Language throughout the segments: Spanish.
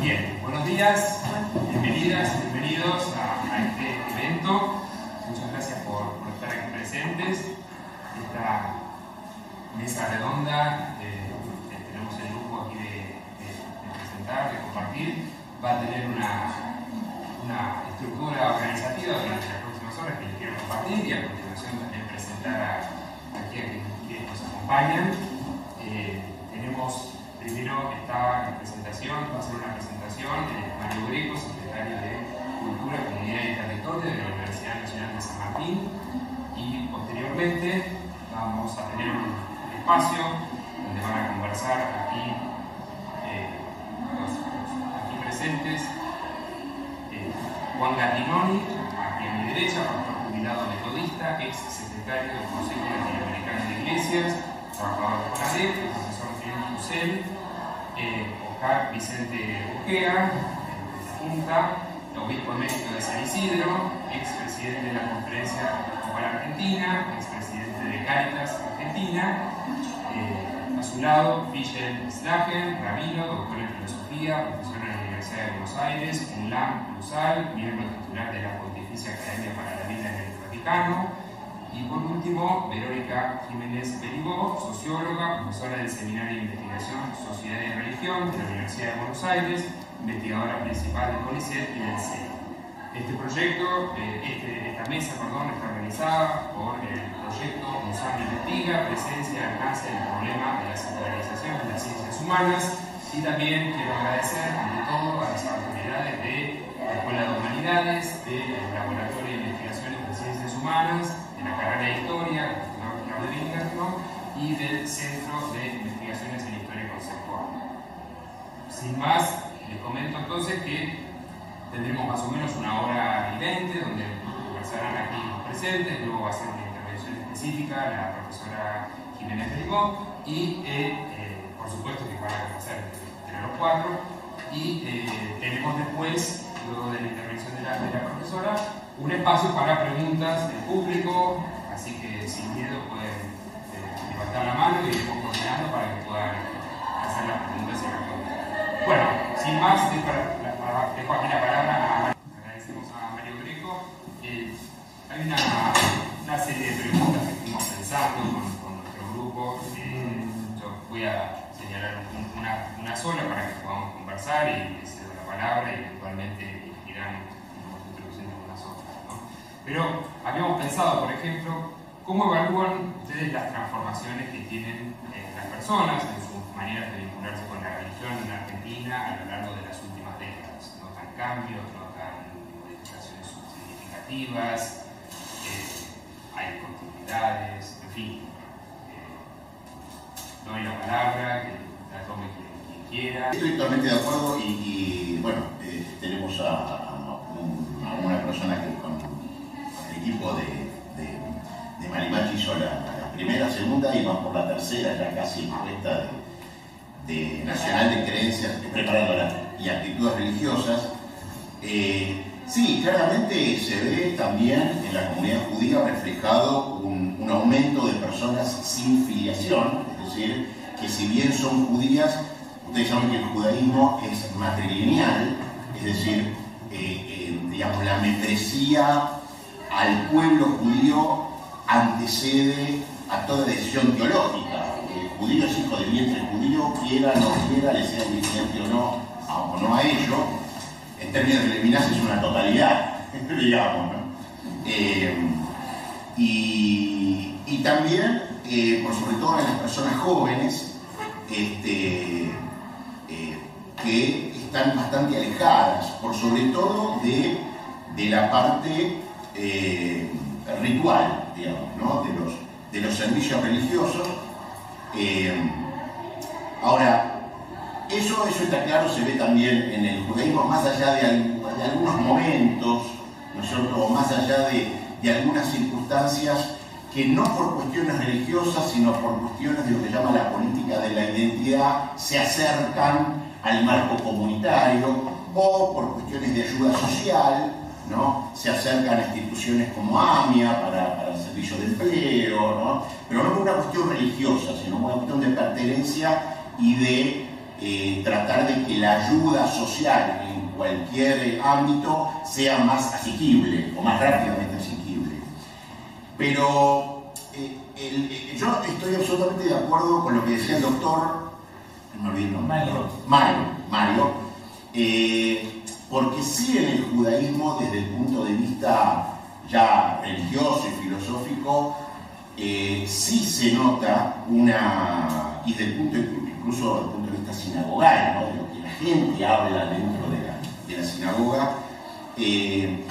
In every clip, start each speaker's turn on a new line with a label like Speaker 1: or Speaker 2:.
Speaker 1: Bien, buenos días, bienvenidas, bienvenidos a este evento. Muchas gracias por estar aquí presentes. Esta mesa redonda tenemos el lujo aquí de presentar, de compartir. Va a tener una estructura organizativa durante las próximas horas que les quiero compartir y a continuación también presentar aquí a quienes nos acompañan. Tenemos primero esta presentación, va a ser una presentación de Mario Greco, secretario de Cultura, Comunidad y Territorio de la Universidad Nacional de San Martín, y posteriormente vamos a tener un espacio donde van a conversar aquí los aquí presentes Juan Gattinoni, aquí a mi derecha, pastor jubilado metodista, ex secretario del Consejo Latinoamericano de Iglesias, trabajador de CONADEP, el profesor Filipe Ucel, Oscar Vicente Ojea, Junta, obispo emérito de San Isidro, expresidente de la Conferencia Episcopal Argentina, expresidente de Cáritas Argentina, a su lado Michel Slagen, rabino, doctor en filosofía, profesor en la Universidad de Buenos Aires, UNLAM Lusal, miembro titular de la Pontificia Academia para la Vida en el Vaticano. Y por último, Verónica Jiménez Berigó, socióloga, profesora del Seminario de Investigación, Sociedad y Religión de la Universidad de Buenos Aires, investigadora principal del CONICET y del CEI. Este proyecto, esta mesa, está organizada por el proyecto UNSAM Investiga, Presencia y Alcance del Problema de la Secularización de las Ciencias Humanas. Y también quiero agradecer, ante todo, a las autoridades de la Escuela de Humanidades, del Laboratorio de Investigaciones de Ciencias Humanas, de la carrera de Historia, el profesor Claudio Wingerno, y del Centro de Investigaciones en Historia Conceptual. Sin más, les comento entonces que tendremos más o menos una hora y 20, donde conversarán aquí los presentes, luego va a ser una intervención específica la profesora Jiménez Berigó, y por supuesto que van a conversar entre los cuatro, y tenemos después, luego de la intervención de la profesora, un espacio para preguntas del público, así que sin miedo pueden levantar la mano y iremos coordinando para que puedan hacer las preguntas y responder. Bueno, sin más, dejo aquí la palabra a Mario. Agradecemos a Mario Greco. Hay una serie de preguntas que estuvimos pensando con nuestro grupo. Yo voy a señalar una sola para que podamos conversar y les cedo la palabra y eventualmente irán introduciendo unas otras, ¿no? Pero habíamos pensado, por ejemplo, ¿cómo evalúan ustedes las transformaciones que tienen las personas en sus maneras de vincularse con la religión en Argentina a lo largo de las últimas décadas? ¿Notan cambios? ¿Notan modificaciones significativas? ¿Hay continuidades? En fin. Doy la palabra, que la tome quien quiera.
Speaker 2: Estoy totalmente de acuerdo y bueno, tenemos a una persona que con el equipo de Marimachi hizo la primera, segunda y van por la tercera, ya casi puesta de Nacional de Creencias, preparándola y actitudes religiosas. Sí, claramente se ve también en la comunidad judía reflejado un aumento de personas sin filiación, es decir, que si bien son judías, ustedes saben que el judaísmo es matrilineal, es decir, digamos, la membresía al pueblo judío antecede a toda decisión teológica. El judío es hijo del vientre judío, quiera o no quiera, le sea indiferente o no a ello. En términos de Levinas es una totalidad, digamos, ¿no? Y también, por sobre todo en las personas jóvenes, que están bastante alejadas, por sobre todo de la parte ritual, digamos, ¿no? de los servicios religiosos. Ahora, eso está claro, se ve también en el judaísmo, más allá de algunos momentos, ¿no es cierto?, o más allá de algunas circunstancias que no por cuestiones religiosas, sino por cuestiones de lo que llama la política de la identidad, se acercan al marco comunitario, o por cuestiones de ayuda social, ¿no? Se acercan a instituciones como AMIA para el servicio de empleo, ¿no? Pero no por una cuestión religiosa, sino por una cuestión de pertenencia y de tratar de que la ayuda social en cualquier ámbito sea más asequible o más rápidamente asequible. Pero yo estoy absolutamente de acuerdo con lo que decía el doctor, no me olvidé el nombre, Mario, porque sí, en el judaísmo, desde el punto de vista ya religioso y filosófico, sí se nota una, y incluso desde el punto de vista sinagogal, ¿no?, de lo que la gente habla dentro de la sinagoga, que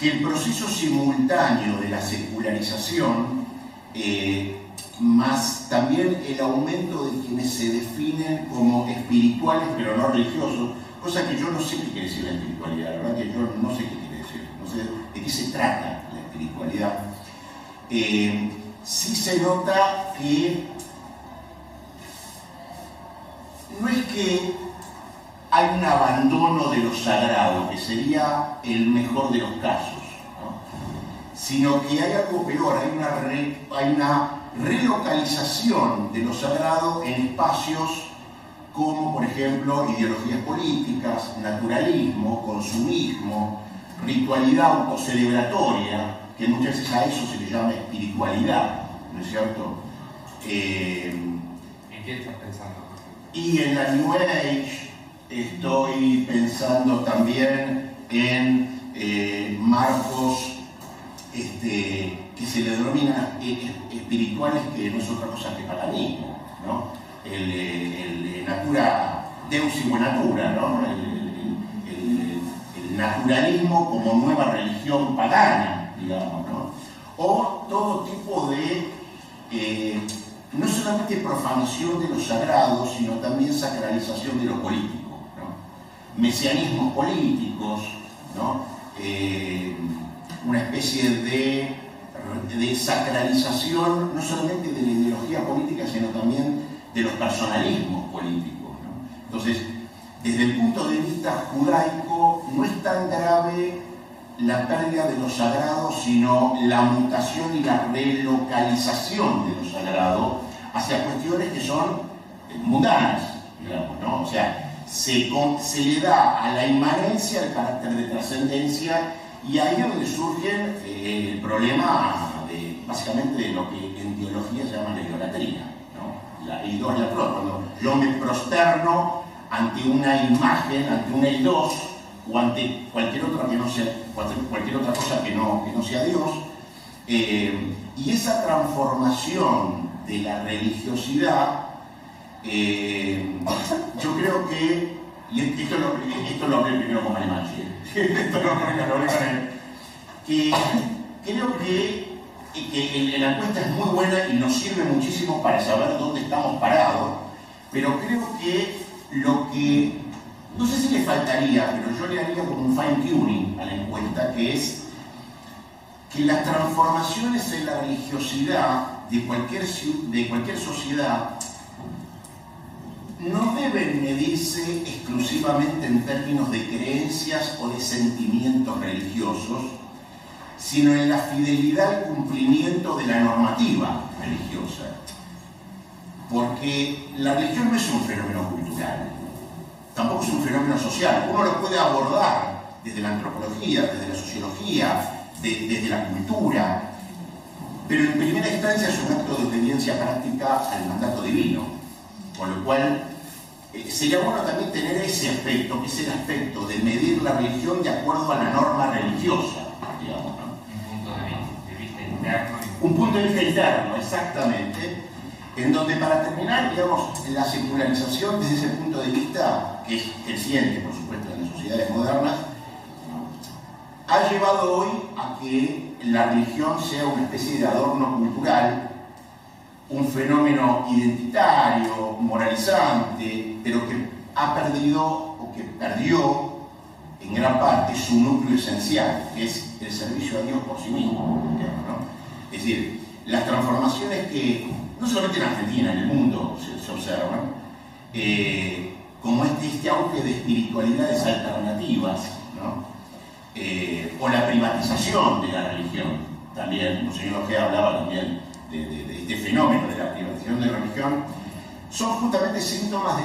Speaker 2: el proceso simultáneo de la secularización, más también el aumento de quienes se definen como espirituales pero no religiosos, cosa que yo no sé qué quiere decir la espiritualidad, la verdad que yo no sé qué quiere decir, no sé de qué se trata la espiritualidad. Sí se nota que no es que hay un abandono de lo sagrado, que sería el mejor de los casos, ¿no?, sino que hay algo peor, hay una relocalización de lo sagrado en espacios como, por ejemplo, ideologías políticas, naturalismo, consumismo, ritualidad autocelebratoria, que muchas veces a eso se le llama espiritualidad, ¿no es cierto?
Speaker 1: ¿En qué estás pensando?
Speaker 2: Y en la New Age estoy pensando también en marcos que se le denominan espirituales, que no es otra cosa que paganismo, ¿no? El natura, Deus sive natura, ¿no? El naturalismo como nueva religión pagana, digamos, ¿no? O todo tipo de, no solamente profanación de lo sagrado, sino también sacralización de lo político, ¿no? Mesianismos políticos, ¿no? Una especie de sacralización no solamente de la ideología política, sino también de los personalismos políticos, ¿no? Entonces, desde el punto de vista judaico, no es tan grave la pérdida de lo sagrado, sino la mutación y la relocalización de lo sagrado hacia cuestiones que son mundanas, digamos, ¿no? O sea, se le da a la inmanencia el carácter de trascendencia, y ahí es donde surge el problema básicamente de lo que en teología se llama la idolatría, ¿no? La idolatría, cuando yo me prosterno ante una imagen, ante una eidos, o ante cualquier otra cosa que no sea Dios, y esa transformación de la religiosidad, yo creo que, y esto lo hablé primero con Marimachi, esto lo hablé con él, que creo que la encuesta es muy buena y nos sirve muchísimo para saber dónde estamos parados, pero creo que lo que, no sé si le faltaría, pero yo le haría como un fine tuning a la encuesta, que es que las transformaciones en la religiosidad de cualquier sociedad no deben medirse exclusivamente en términos de creencias o de sentimientos religiosos, sino en la fidelidad al cumplimiento de la normativa religiosa. Porque la religión no es un fenómeno cultural, tampoco es un fenómeno social. Uno lo puede abordar desde la antropología, desde la sociología, desde la cultura, pero en primera instancia es un acto de obediencia práctica al mandato divino, con lo cual sería bueno también tener ese aspecto, que es el aspecto de medir la religión de acuerdo a la norma religiosa, digamos, ¿no?
Speaker 1: Un punto de vista interno.
Speaker 2: Un punto de vista interno, exactamente, en donde, para terminar, digamos, la secularización desde ese punto de vista, que es creciente, por supuesto, en las sociedades modernas, ha llevado hoy a que la religión sea una especie de adorno cultural, un fenómeno identitario, moralizante, pero que ha perdido, o que perdió en gran parte, su núcleo esencial, que es el servicio a Dios por sí mismo, digamos, ¿no? Es decir, las transformaciones que, no solamente en Argentina, en el mundo se observan, como este auge de espiritualidades alternativas, ¿no? O la privatización de la religión, también, el señor Ojeda hablaba también de este fenómeno de la privatización de la religión, son justamente síntomas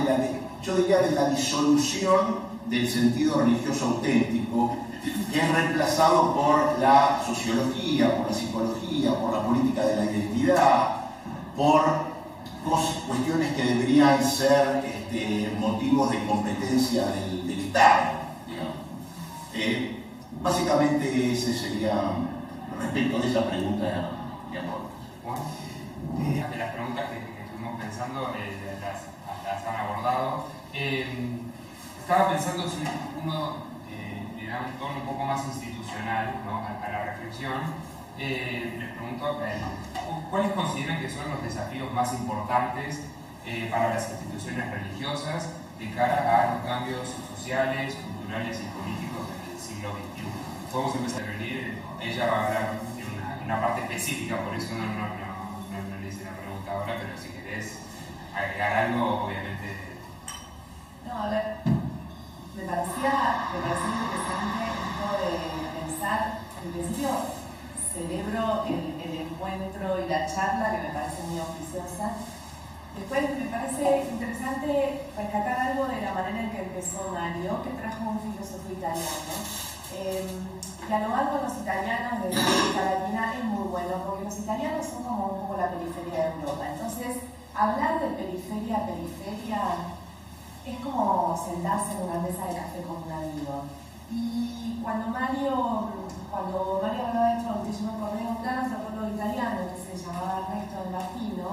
Speaker 2: yo diría, de la disolución del sentido religioso auténtico, que es reemplazado por la sociología, por la psicología, por la política de la identidad, por cuestiones que deberían ser motivos de competencia del Estado, digamos. Básicamente ese sería, respecto de esa pregunta, mi amor.
Speaker 1: Bueno, de las preguntas que estuvimos pensando, las han abordado. Estaba pensando si uno le da un tono un poco más institucional, ¿no?, a la reflexión. Les pregunto, ¿cuáles consideran que son los desafíos más importantes para las instituciones religiosas de cara a los cambios sociales, culturales y políticos del siglo XXI? Podemos empezar a venir, ella va a hablar en una parte específica, por eso no le hice la pregunta ahora, pero si querés agregar algo, obviamente.
Speaker 3: No, a ver, me parecía interesante esto de pensar, en principio celebro el encuentro y la charla, que me parece muy auspiciosa. Después me parece interesante rescatar algo de la manera en que empezó Mario, que trajo un filósofo italiano. Dialogar con los italianos de la América Latina es muy bueno, porque los italianos son como un poco la periferia de Europa. Entonces, hablar de periferia a periferia es como sentarse en una mesa de café con un amigo. Y cuando Mario hablaba de esto, yo me acordé de un gran antropólogo italiano que se llamaba Ernesto de Martino,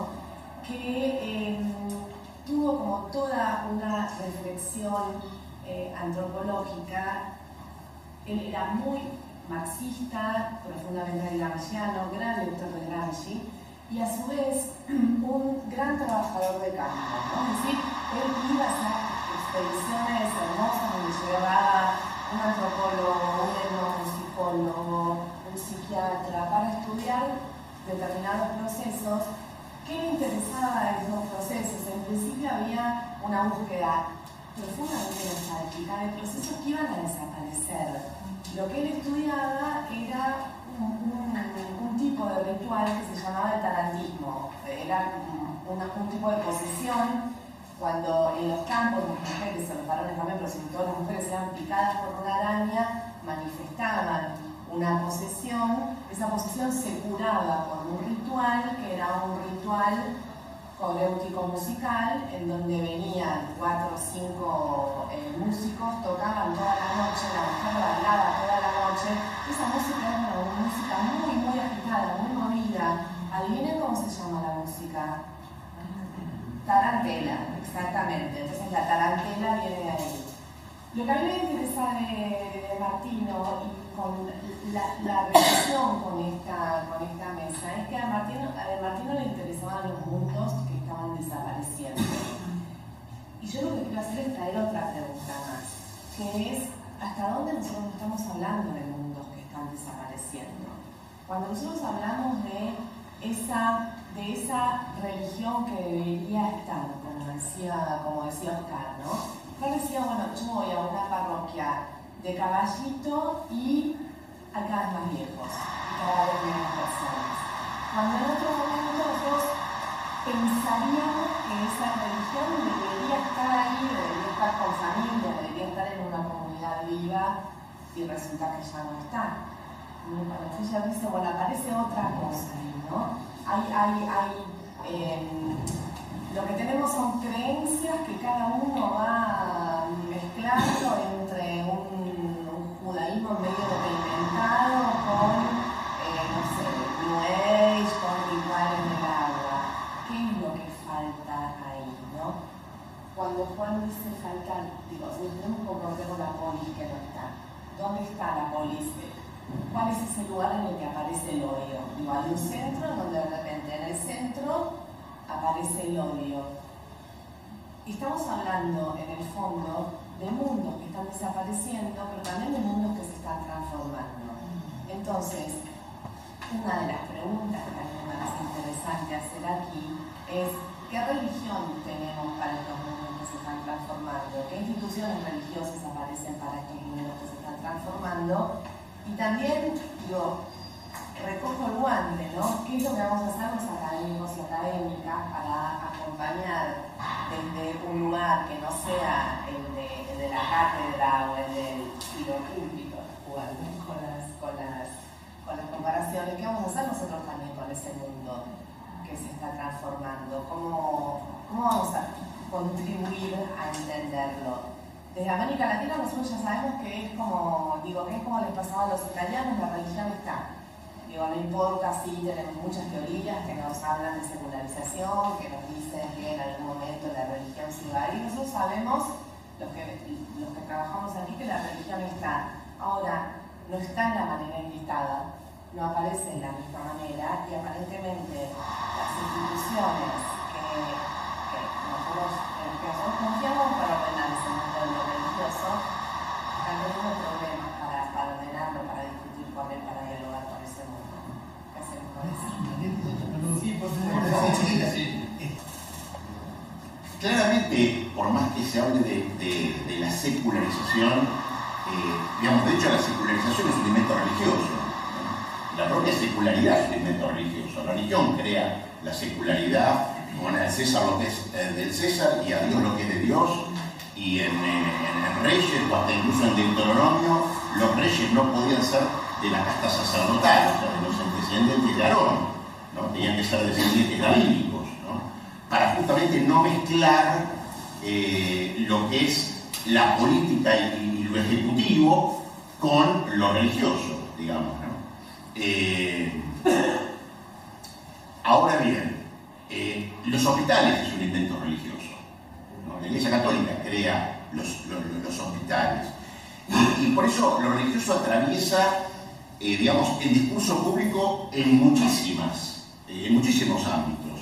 Speaker 3: que tuvo como toda una reflexión antropológica. Él era muy marxista, profundamente gramsciano, gran lector de Gramsci, y a su vez un gran trabajador de campo, ¿no? Es decir, él iba a hacer expediciones hermosas donde llevaba un antropólogo, un etnomusicólogo, un psiquiatra, para estudiar determinados procesos. ¿Qué le interesaba de esos procesos? En principio había una búsqueda profundamente nostálgica de procesos que iban a desaparecer. Lo que él estudiaba era un tipo de ritual que se llamaba el tarantismo. Era un tipo de posesión cuando en los campos las mujeres, o los varones también, pero sobre todo las mujeres eran picadas por una araña, manifestaban una posesión. Esa posesión se curaba por un ritual, que era un ritual coréutico musical, en donde venían 4 o 5 músicos, tocaban toda la noche, la mujer bailaba toda la noche. Esa música era una música muy, muy agitada, muy movida. ¿Adivinen cómo se llama la música? Tarantela, exactamente. Entonces la tarantela viene de ahí. Lo que a mí me interesa de Martino y con la relación con esta mesa es que a Martino le interesaban los mundos que estaban desapareciendo. Y yo lo que quiero hacer es traer otra pregunta más, que es ¿hasta dónde nosotros estamos hablando de mundos que están desapareciendo? Cuando nosotros hablamos de esa religión que debería estar, como decía Oscar, ¿no? Yo decía, bueno, yo voy a una parroquia de Caballito y a cada vez más viejos, y cada vez menos personas. Cuando en otro momento nosotros pensaríamos que esa religión debería estar ahí, debería estar con familia, debería estar en una comunidad viva, y resulta que ya no está. Cuando Fischer dice, bueno, aparece otra cosa ahí, ¿no? Lo que tenemos son creencias que cada uno va mezclando entre un judaísmo medio experimentado con, no sé, New Age, con rituales del agua. ¿Qué es lo que falta ahí, no? Cuando Juan dice falta, digo, si tenemos que comprometer con la polis que no está. ¿Dónde está la polis? ¿Cuál es ese lugar en el que aparece el odio? Digo, hay un centro donde de repente en el centro aparece el odio. Y estamos hablando, en el fondo, de mundos que están desapareciendo, pero también de mundos que se están transformando. Entonces, una de las preguntas que a mí me parece interesante hacer aquí es ¿qué religión tenemos para estos mundos que se están transformando? ¿Qué instituciones religiosas aparecen para estos mundos que se están transformando? Y también, digo, recojo el guante, ¿no? ¿Qué es lo que vamos a hacer los académicos y académicas para acompañar desde un lugar que no sea el de la cátedra o el del púlpito, jugando con las comparaciones? ¿Qué vamos a hacer nosotros también con ese mundo que se está transformando? ¿Cómo vamos a contribuir a entenderlo? Desde América Latina nosotros ya sabemos que es como les pasaba a los italianos, la religión está. No importa si tenemos muchas teorías que nos hablan de secularización, que nos dicen que en algún momento la religión se va a ir. Nosotros sabemos, los que trabajamos aquí, que la religión está. Ahora, no está en la manera enlistada, no aparece de la misma manera, y aparentemente las instituciones en las que nosotros confiamos para ordenar ese mundo de lo religioso están teniendo problemas para ordenarlo, para discutir con él, para dialogar con ese mundo. ¿Qué hacemos con eso?
Speaker 4: Sí, por favor.
Speaker 2: Claramente, por más que se hable de la secularización, digamos, de hecho la secularización es un invento religioso, ¿no? La propia secularidad es un invento religioso. La religión crea la secularidad, bueno, al César lo que es del César y a Dios lo que es de Dios, y en Reyes, o hasta incluso en Deuteronomio, los reyes no podían ser de la casta sacerdotal, o sea, de los antecedentes de Aarón, ¿no? Tenían que ser descendientes davídicos, ¿no? Para justamente no mezclar lo que es la política y lo ejecutivo con lo religioso, digamos, ¿no? Ahora bien, los hospitales es un invento religioso, ¿no? La Iglesia Católica crea los hospitales, y por eso lo religioso atraviesa, digamos, el discurso público en muchísimos ámbitos,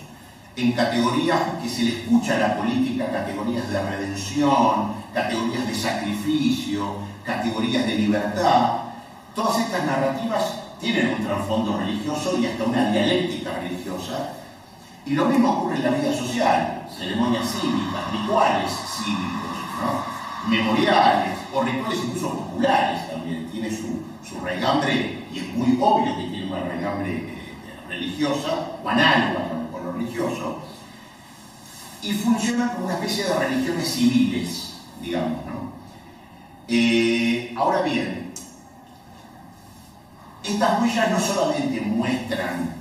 Speaker 2: en categorías que se le escucha a la política, categorías de redención, categorías de sacrificio, categorías de libertad. Todas estas narrativas tienen un trasfondo religioso y hasta una dialéctica religiosa. Y lo mismo ocurre en la vida social, ceremonias cívicas, rituales cívicos, ¿no? Memoriales o rituales incluso populares también. Tiene su raigambre, y es muy obvio que tiene una raigambre religiosa o análoga con lo religioso, y funcionan como una especie de religiones civiles, digamos, ¿no? Ahora bien, estas huellas no solamente muestran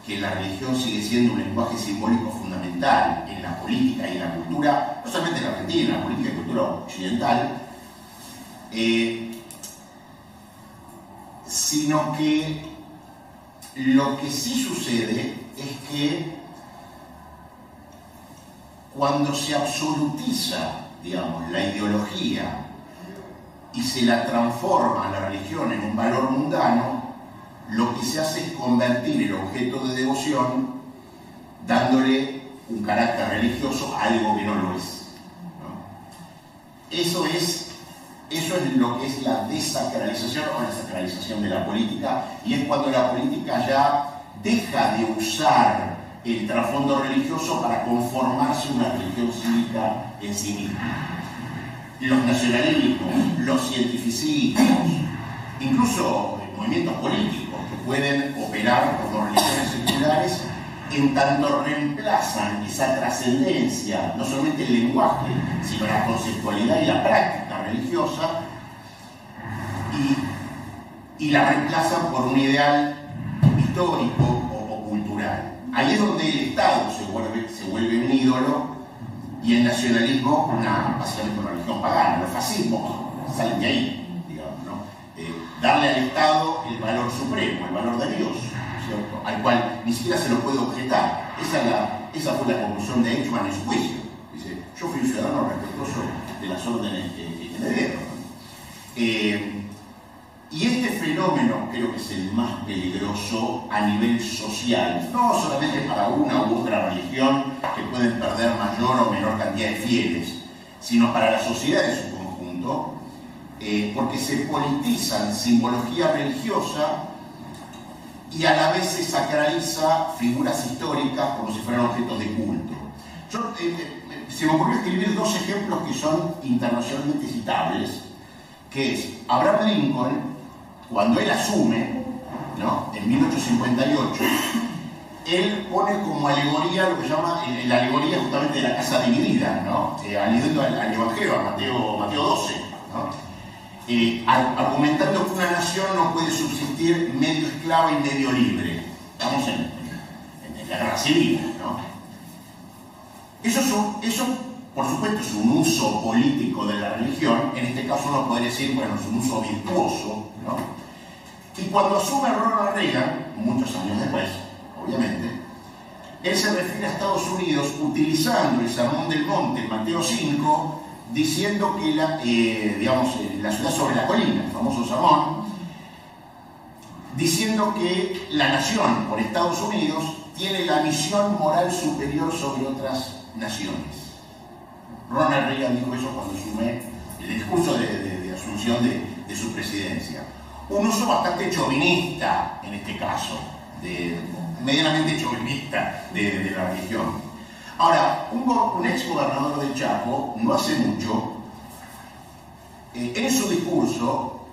Speaker 2: que la religión sigue siendo un lenguaje simbólico fundamental en la política y en la cultura, no solamente en la Argentina, en la política y cultura occidental, sino que lo que sí sucede es que cuando se absolutiza, digamos, la ideología y se la transforma a la religión en un valor mundano, lo que se hace es convertir el objeto de devoción dándole un carácter religioso a algo que no lo es, ¿no? Eso es lo que es la desacralización o la sacralización de la política, y es cuando la política ya deja de usar el trasfondo religioso para conformarse una religión cívica en sí misma. Los nacionalismos, los cientificismos, incluso movimientos políticos que pueden operar como religiones seculares, en tanto reemplazan esa trascendencia, no solamente el lenguaje, sino la conceptualidad y la práctica religiosa, y la reemplazan por un ideal histórico o cultural. Ahí es donde el Estado se vuelve un ídolo y el nacionalismo básicamente una religión pagana. Los fascismos salen de ahí, digamos, ¿no? Darle al Estado el valor supremo, el valor de Dios, ¿cierto? Al cual ni siquiera se lo puede objetar. Esa fue la conclusión de Eichmann en su juicio. Dice, yo fui un ciudadano respetuoso de las órdenes que me dieron. Y este fenómeno creo que es el más peligroso a nivel social, no solamente para una u otra religión que pueden perder mayor o menor cantidad de fieles, sino para la sociedad en su conjunto, porque se politizan simbología religiosa y a la vez se sacraliza figuras históricas como si fueran objetos de culto. Se me ocurrió escribir dos ejemplos que son internacionalmente citables, que es Abraham Lincoln, cuando él asume, ¿no? En 1858, él pone como alegoría lo que llama la alegoría justamente de la casa dividida, ¿no? Aludiendo al Evangelio, a Mateo 12, ¿no? Argumentando que una nación no puede subsistir medio esclava y medio libre. Estamos en la guerra civil, ¿no? Eso, por supuesto, es un uso político de la religión. En este caso uno podría decir, bueno, es un uso virtuoso, ¿no? Y cuando asume Ronald Reagan, muchos años después, obviamente, él se refiere a Estados Unidos utilizando el Sermón del Monte, Mateo 5, diciendo que la ciudad sobre la colina, el famoso sermón, diciendo que la nación, por Estados Unidos, tiene la misión moral superior sobre otras naciones. Ronald Reagan dijo eso cuando asume el discurso de asunción de su presidencia. Un uso bastante chauvinista, en este caso, medianamente chauvinista de la religión. Ahora, un ex gobernador del Chaco, no hace mucho, en su discurso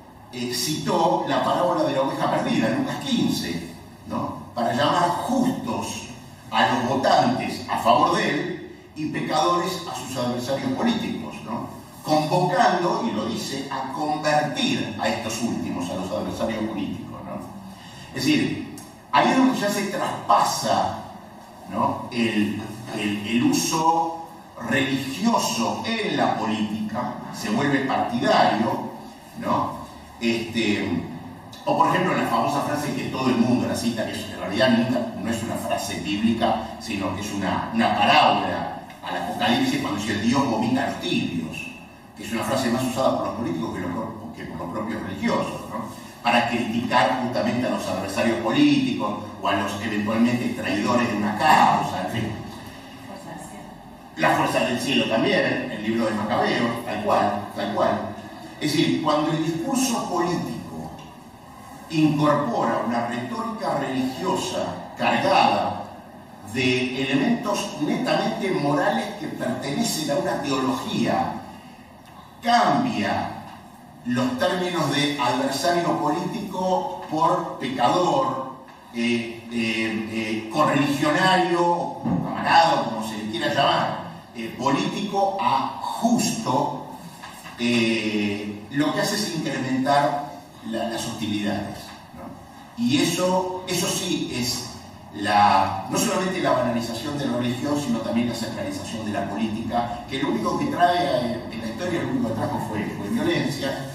Speaker 2: citó la parábola de la oveja perdida, Lucas 15, ¿no? Para llamar justos a los votantes a favor de él y pecadores a sus adversarios políticos, ¿no? Convocando, y lo dice, a convertir a estos últimos, a los adversarios políticos, ¿no? Es decir, ahí es donde ya se traspasa, ¿no? el uso religioso en la política, se vuelve partidario, ¿no? O por ejemplo la famosa frase que todo el mundo la cita, que en realidad no es una frase bíblica, sino que es una parábola al Apocalipsis, cuando dice Dios vomita a los tibios, que es una frase más usada por los políticos que por los propios religiosos, ¿no? Para criticar justamente a los adversarios políticos o a los eventualmente traidores de una causa, en fin. La fuerza del cielo también, el libro de Macabeos, tal cual. Es decir, cuando el discurso político incorpora una retórica religiosa cargada de elementos netamente morales que pertenecen a una teología, cambia los términos de adversario político por pecador, correligionario, camarada, como se le quiera llamar, político a justo, lo que hace es incrementar las hostilidades, ¿no? Y eso sí es no solamente la banalización de la religión, sino también la sacralización de la política, que lo único que trae en la historia, lo único que trajo fue violencia,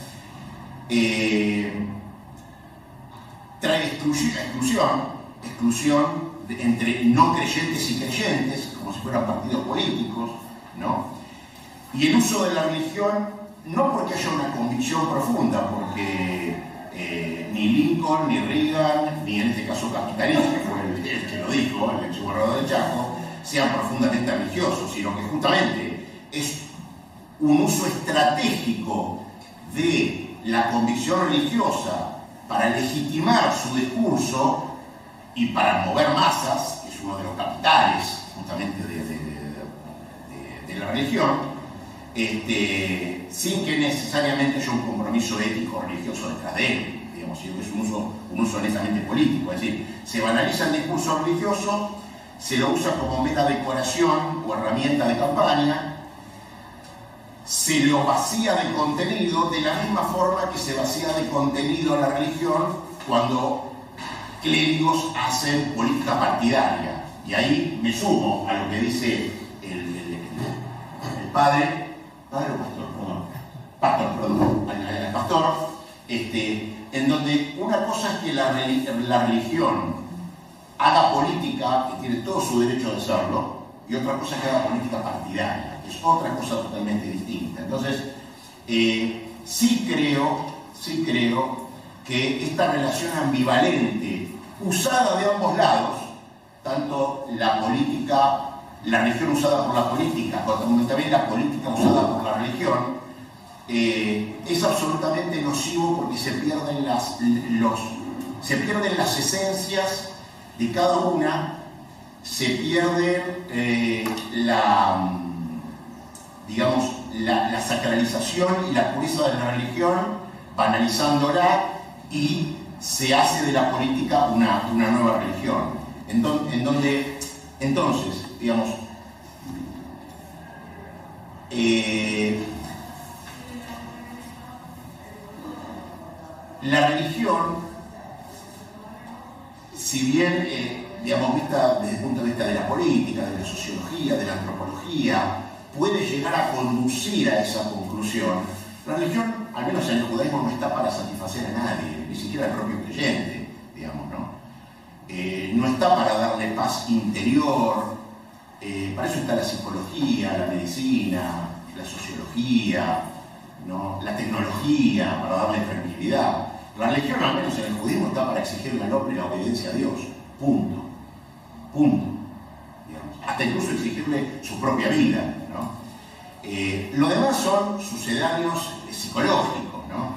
Speaker 2: trae exclusión entre no creyentes y creyentes, como si fueran partidos políticos, ¿no? Y el uso de la religión, no porque haya una convicción profunda, porque ni Lincoln, ni Reagan, ni en este caso Capitanich, que fue el que lo dijo, el ex gobernador del Chaco, sean profundamente religiosos, sino que justamente es un uso estratégico de la convicción religiosa para legitimar su discurso y para mover masas, que es uno de los capitales justamente de la religión, sin que necesariamente haya un compromiso ético religioso detrás de él. Digamos, es un uso netamente político, es decir, se banaliza el discurso religioso, se lo usa como mera decoración o herramienta de campaña, se lo vacía de contenido de la misma forma que se vacía de contenido la religión cuando clérigos hacen política partidaria. Y ahí me sumo a lo que dice el padre o pastor, en donde una cosa es que la religión haga política, que tiene todo su derecho de hacerlo, y otra cosa es que haga política partidaria, que es otra cosa totalmente distinta. Entonces, sí creo que esta relación ambivalente, usada de ambos lados, tanto la religión usada por la política, como también la política usada por la religión, es absolutamente nocivo porque se pierden las esencias de cada una, se pierde la sacralización y la pureza de la religión, banalizándola y se hace de la política una nueva religión, en donde entonces, digamos, la religión, si bien, digamos, vista desde el punto de vista de la política, de la sociología, de la antropología, puede llegar a conducir a esa conclusión, la religión, al menos en el judaísmo, no está para satisfacer a nadie, ni siquiera al propio creyente, digamos, ¿no? No está para darle paz interior, para eso está la psicología, la medicina, la sociología, ¿no? La tecnología, para darle tranquilidad. La religión, al menos en el judismo, está para exigirle al hombre la obediencia a Dios. Punto. Punto. Digamos. Hasta incluso exigirle su propia vida, ¿no? Lo demás son sucedáneos psicológicos, ¿no?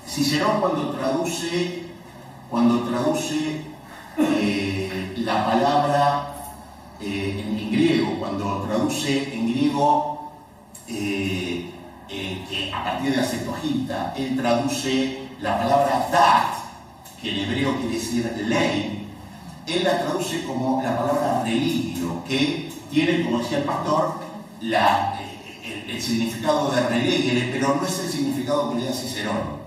Speaker 2: Cicerón cuando traduce la palabra en griego, cuando traduce en griego que a partir de la Septuaginta, él traduce la palabra dat, que en hebreo quiere decir ley, él la traduce como la palabra religio, que tiene, como decía el pastor, el significado de relegere, pero no es el significado que le da Cicerón.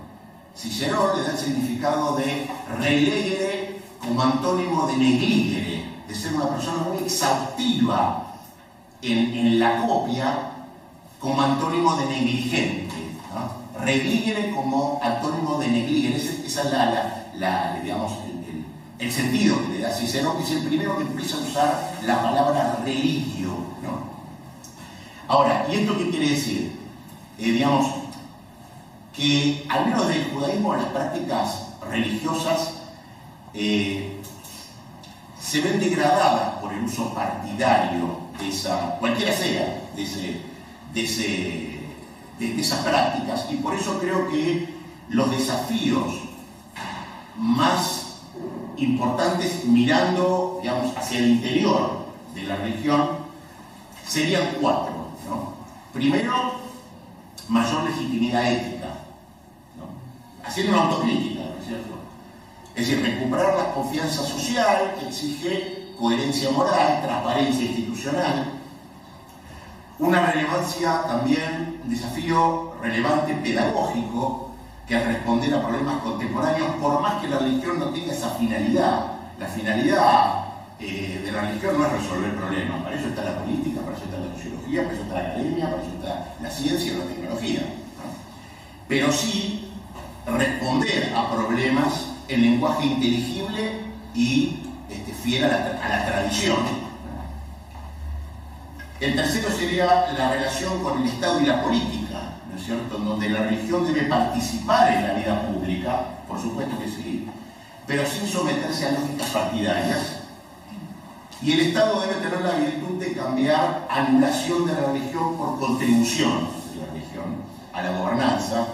Speaker 2: Cicerón le da el significado de relegere como antónimo de negligere, de ser una persona muy exhaustiva en la copia, como antónimo de negligente, ¿no? Religere como antónimo de negligere, esa es digamos, el sentido que le da Cicerón, que es el primero que empieza a usar la palabra religio, ¿no? Ahora, ¿y esto qué quiere decir? Digamos, que al menos del judaísmo las prácticas religiosas se ven degradadas por el uso partidario de esa, cualquiera sea, de esas prácticas, y por eso creo que los desafíos más importantes mirando, digamos, hacia el interior de la religión serían 4, ¿no? Primero, mayor legitimidad ética, ¿no? Haciendo una autocrítica, ¿no es cierto? Es decir, recuperar la confianza social exige coherencia moral, transparencia institucional, una relevancia también, un desafío relevante pedagógico, que es responder a problemas contemporáneos, por más que la religión no tenga esa finalidad. La finalidad de la religión no es resolver problemas, para eso está la política, para eso está la sociología, para eso está la academia, para eso está la ciencia o la tecnología, ¿no? Pero sí responder a problemas en lenguaje inteligible y fiel a la tradición. El tercero sería la relación con el Estado y la política, ¿no es cierto?, en donde la religión debe participar en la vida pública, por supuesto que sí, pero sin someterse a lógicas partidarias. Y el Estado debe tener la virtud de cambiar anulación de la religión por contribución de la religión a la gobernanza,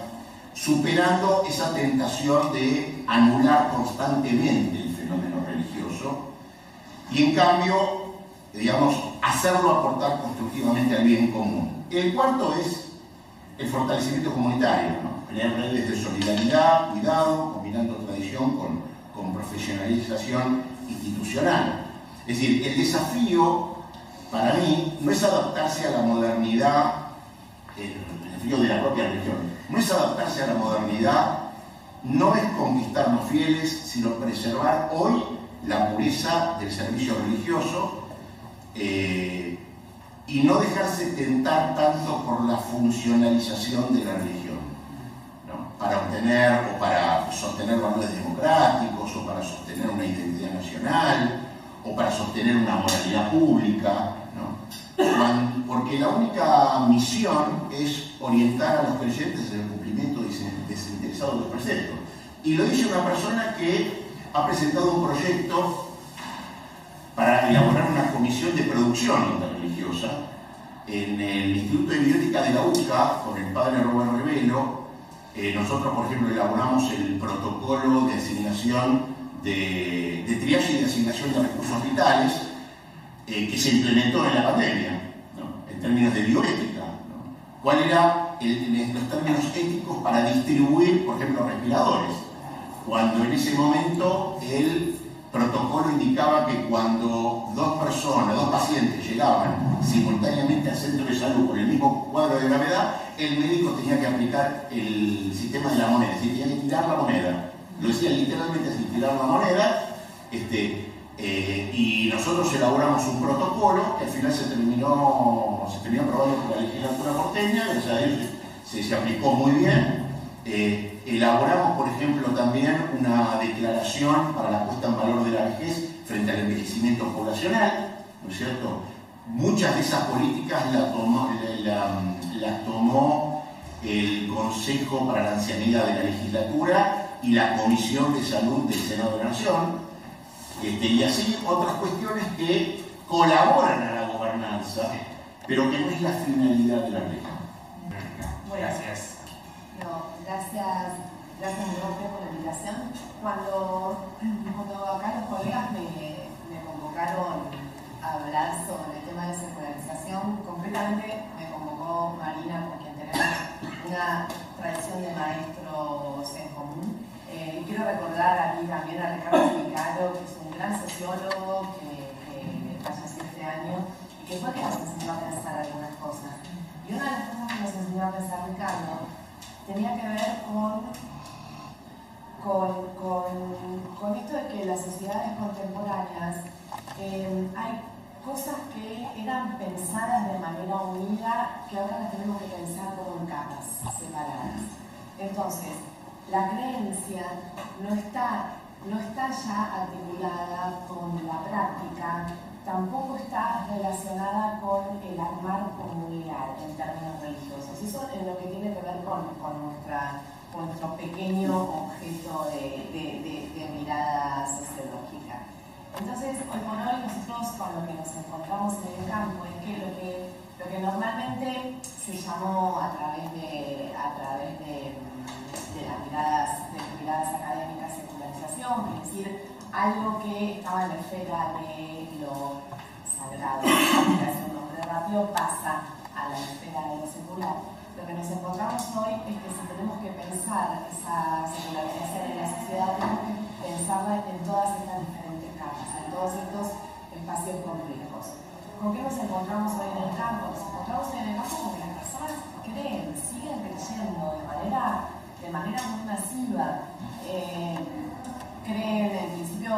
Speaker 2: superando esa tentación de anular constantemente el fenómeno religioso y, en cambio, digamos, hacerlo aportar constructivamente al bien común. El cuarto es el fortalecimiento comunitario, ¿no? Crear redes de solidaridad, cuidado, combinando tradición con profesionalización institucional. Es decir, el desafío para mí no es adaptarse a la modernidad, el desafío de la propia religión, no es adaptarse a la modernidad, no es conquistarnos fieles, sino preservar hoy la pureza del servicio religioso, y no dejarse tentar tanto por la funcionalización de la religión, ¿no? Para obtener o para sostener valores democráticos, o para sostener una identidad nacional, o para sostener una moralidad pública, ¿no? Porque la única misión es orientar a los creyentes en el cumplimiento desinteresado de los preceptos. Y lo dice una persona que ha presentado un proyecto para elaborar una comisión de producción interreligiosa en el Instituto de Bioética de la UCA, con el padre Robert Revelo. Nosotros, por ejemplo, elaboramos el protocolo de asignación de triaje y de asignación de recursos vitales que se implementó en la pandemia, ¿no? En términos de bioética, ¿no? cuál era los términos éticos para distribuir, por ejemplo, respiradores. Cuando en ese momento el protocolo indicaba que cuando dos pacientes llegaban simultáneamente al centro de salud con el mismo cuadro de gravedad, el médico tenía que aplicar el sistema de la moneda, es decir, tenía que tirar la moneda. Lo decía literalmente así, tirar la moneda. Y nosotros elaboramos un protocolo que al final se terminó aprobando por la legislatura porteña, gracias a Dios se aplicó muy bien. Elaboramos, por ejemplo, también una declaración para la puesta en valor de la vejez frente al envejecimiento poblacional, ¿no es cierto? Muchas de esas políticas las tomó el Consejo para la Ancianidad de la Legislatura y la Comisión de Salud del Senado de la Nación. Y así otras cuestiones que colaboran a la gobernanza, pero que no es la finalidad de la ley.
Speaker 3: Bueno,
Speaker 1: Gracias.
Speaker 3: Gracias Jorge por la invitación. Cuando acá los colegas me convocaron a hablar sobre el tema de secularización, concretamente me convocó Marina, con quien tenemos una tradición de maestros en común. Y quiero recordar aquí también a Ricardo Picaro, que es un gran sociólogo que falleció este año y que fue que nos enseñó a pensar algunas cosas. Y una de las cosas que nos enseñó a pensar Ricardo tenía que ver con esto de que en las sociedades contemporáneas hay cosas que eran pensadas de manera unida que ahora las tenemos que pensar como en capas separadas. Entonces, la creencia no está ya articulada con la práctica, tampoco está relacionada con el armar comunidad en términos religiosos. Eso es lo que tiene que ver con nuestro pequeño objeto de mirada sociológica. Entonces, hoy por hoy nosotros con lo que nos encontramos en el campo es que lo que normalmente se llamó a través de las miradas académicas, secularización, es decir, algo que estaba en la esfera de lo sagrado, para hacer un nombre rápido, pasa a la esfera de lo secular. Lo que nos encontramos hoy es que si tenemos que pensar esa secularización en la sociedad, tenemos que pensarla en todas estas diferentes capas, en todos estos espacios complejos. ¿Con qué nos encontramos hoy en el campo? Nos encontramos hoy en el campo porque las personas siguen creyendo de manera muy masiva. Creen, en principio,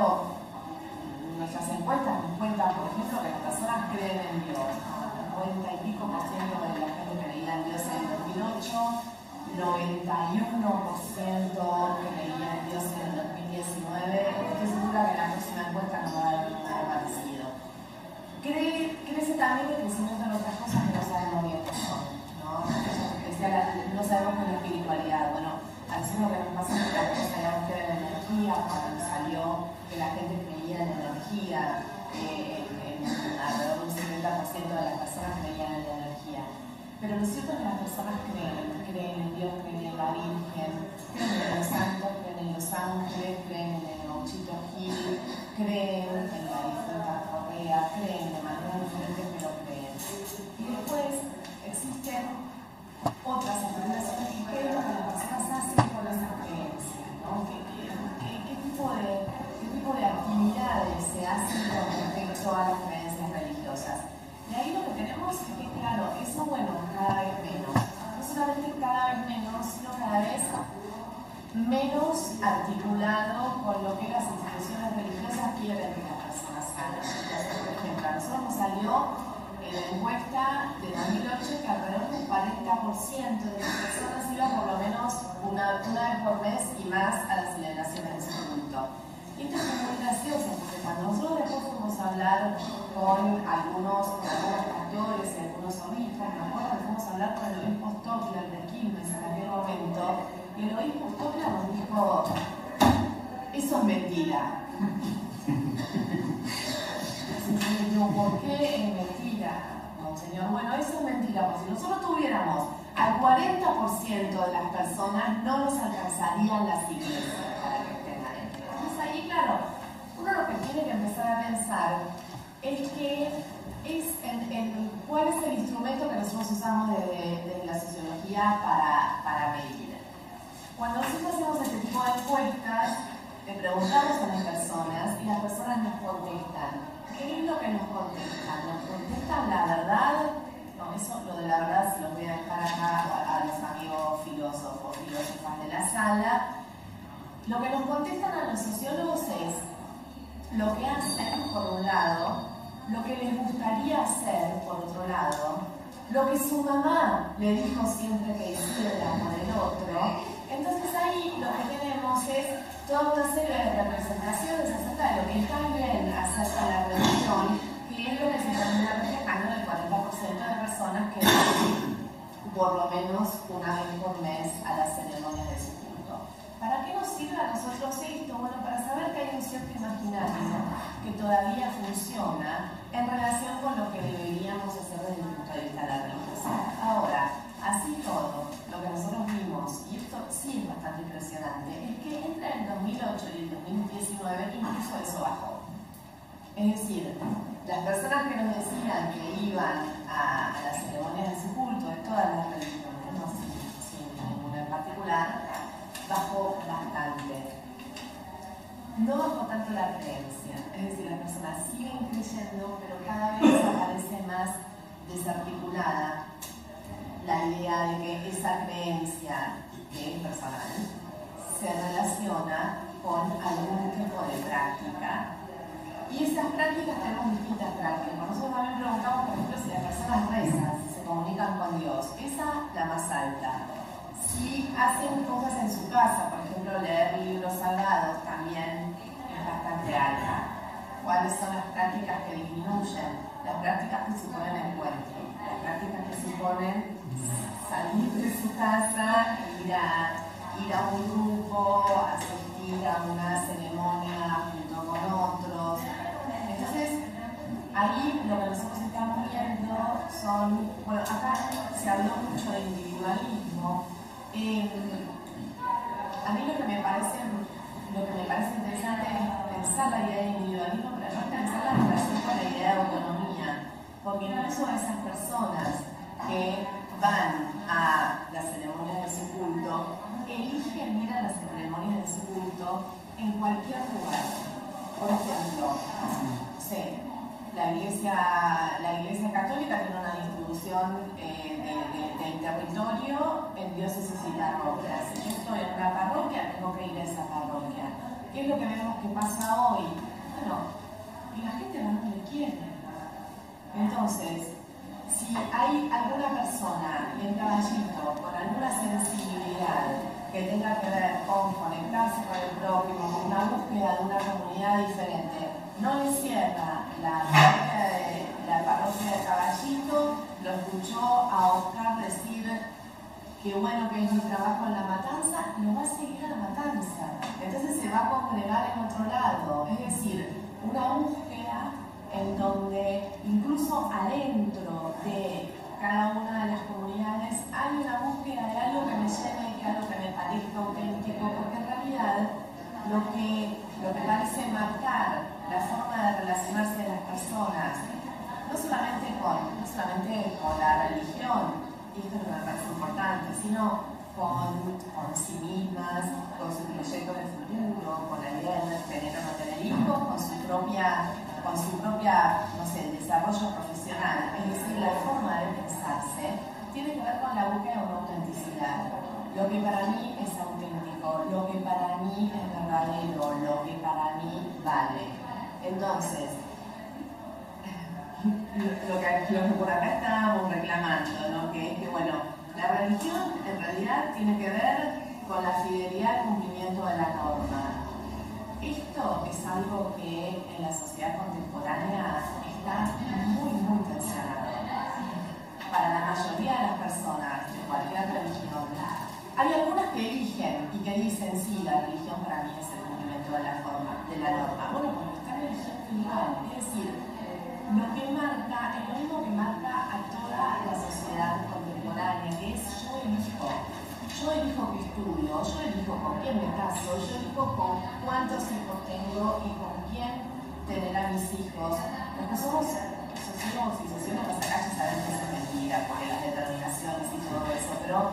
Speaker 3: nuestras encuestas nos cuentan, por ejemplo, que las personas creen en Dios. 90 y pico % de la gente creía en Dios en el 2008, 91% creía en Dios en el 2019. Estoy segura que la próxima encuesta nos va a dar un número parecido. Crece también el crecimiento en otras cosas que no sabemos bien qué son, ¿no? No sabemos qué es la espiritualidad. Bueno, a nosotros lo que nos pasa es que las cosas sabíamos que era la energía, cuando salió que la gente creía en la energía, alrededor de un 70% de las personas creían en la energía. Pero lo cierto es que las personas creen en Dios, creen en la Virgen, creen en los santos, creen en los ángeles, creen en el Gauchito Gil, creen en la difunta Correa, creen de manera diferente, pero creen. Y después existen otras interpretaciones que creen lo que las personas hacen con esas creencias, ¿no? ¿Qué tipo de actividades se hacen con respecto a las creencias religiosas? Y ahí lo que tenemos es que, claro, eso, bueno, cada vez menos. No solamente cada vez menos, sino cada vez menos articulado con lo que las instituciones religiosas quieren que las personas hagan. Por ejemplo, a nosotros nos salió en la encuesta de 2008 que alrededor del 40% de las personas iban por lo menos una vez por mes y más a las celebraciones de su culto. Y esto es muy gracioso, porque cuando nosotros después fuimos a hablar con algunos pastores y algunos obispos, me acuerdo que fuimos a hablar con el obispo Stockler de Quilmes en aquel momento, y el obispo Stockler nos dijo: eso es mentira. Y yo, ¿por qué es mentira, monseñor? Bueno, eso es mentira, porque si nosotros tuviéramos al 40% de las personas, no nos alcanzarían las iglesias para que estén adentro. Entonces ahí, claro, uno lo que tiene que empezar a pensar es que cuál es el instrumento que nosotros usamos desde la tecnología para medir. Cuando nosotros hacemos este tipo de encuestas, le preguntamos a las personas y las personas nos contestan. ¿Qué es lo que nos contestan? ¿Nos contestan la verdad? No, eso, lo de la verdad, se los voy a dejar acá a los amigos filósofos, filósofas de la sala. Lo que nos contestan a los sociólogos es lo que hacen, por un lado, lo que les gustaría hacer, por otro lado, lo que su mamá le dijo siempre que hiciera por el otro. Entonces ahí lo que tenemos es toda una serie de representaciones acerca de lo que está bien acerca de la religión, que es lo que se termina reflejando en el 40% de personas que van por lo menos una vez por mes a las ceremonias de su culto. ¿Para qué nos sirve a nosotros esto? Bueno, para saber que hay un cierto imaginario que todavía funciona en relación con lo que deberíamos hacer desde el punto de vista de la religiosidad. Ahora, así todo, lo que nosotros vimos, y esto sí es bastante impresionante, es que entre el 2008 y el 2019 incluso eso bajó. Es decir, las personas que nos decían que iban a las ceremonias de su culto de todas las religiones, no sin ninguna en particular, bajó bastante. No bajó tanto la creencia, es decir, las personas siguen creyendo, pero cada vez aparece más desarticulada la idea de que esa creencia, que es personal, se relaciona con algún tipo de práctica. Y esas prácticas tenemos distintas prácticas. Nosotros también preguntamos, por ejemplo, si las personas rezan, si se comunican con Dios. Esa la más alta. Si hacen cosas en su casa, por ejemplo, leer libros sagrados, también es bastante alta. ¿Cuáles son las prácticas que disminuyen? Las prácticas que suponen encuentro, las prácticas que suponen salir de su casa, ir a un grupo, asistir a una ceremonia junto con otros. Entonces, ahí lo que nosotros estamos viendo son, bueno, acá se habló mucho de individualismo. A mí lo que me parece interesante es pensar la idea de individualismo, pero no pensarla en relación con la idea de autonomía, porque incluso esas personas que van a las ceremonias de su culto eligen ir a las ceremonias de su culto en cualquier lugar. Por ejemplo, la Iglesia Católica tiene una distribución del territorio en diócesis y parroquias. Si yo estoy en una parroquia, tengo que ir a esa parroquia. ¿Qué es lo que vemos que pasa hoy? Bueno, y la gente no le quiere. Entonces, si hay alguna persona en Caballito con alguna sensibilidad que tenga que ver con conectarse con el prójimo, con una búsqueda de una comunidad diferente, no le cierra la parroquia de Caballito, lo escuchó a Oscar decir que bueno que es mi trabajo en la matanza, lo va a seguir a la matanza. Entonces se va a congregar en otro lado. Es decir, una búsqueda en donde incluso adentro de cada una de las comunidades hay una búsqueda de algo que me llene, de algo que me parezca auténtico, porque en realidad lo que parece marcar la forma de relacionarse de las personas, no solamente con la religión, y esto es lo que me parece importante, sino con sí mismas, con su proyecto de futuro, con la idea de tener o no tener hijos, con su propia, no sé, el desarrollo profesional. Es decir, la forma de pensarse tiene que ver con la búsqueda de una autenticidad. Lo que para mí es auténtico, lo que para mí es verdadero, lo que para mí vale. Entonces, lo que por acá estábamos reclamando, ¿no? Que es que, bueno, la religión en realidad tiene que ver con la fidelidad al cumplimiento de la norma. Esto es algo que en la sociedad contemporánea está muy, muy tensionado. Para la mayoría de las personas de cualquier religión, hay algunas que eligen y que dicen, sí, la religión para mí es el cumplimiento de la norma. Bueno, porque están eligiendo igual. Es decir, lo que marca es lo mismo que marca a toda la sociedad contemporánea, que es yo elijo qué estudio, yo elijo con quién me caso, yo elijo con cuántos hijos tengo y con quién tener a mis hijos. Los que somos sociólogos y sociólogas acá ya saben que eso es mentira, porque las determinaciones y todo eso, pero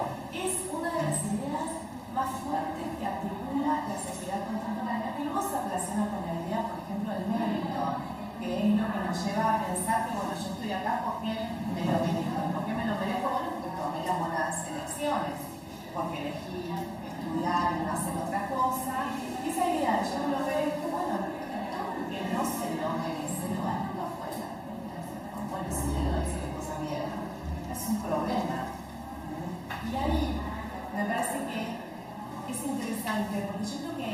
Speaker 3: religiones, porque elegí estudiar y no hacer otra cosa. Esa idea, yo lo veo, que bueno, que no se lo merece, lo afuera. Bueno, si yo no hice cosas bien, es un problema. Y ahí me parece que es interesante, porque yo creo que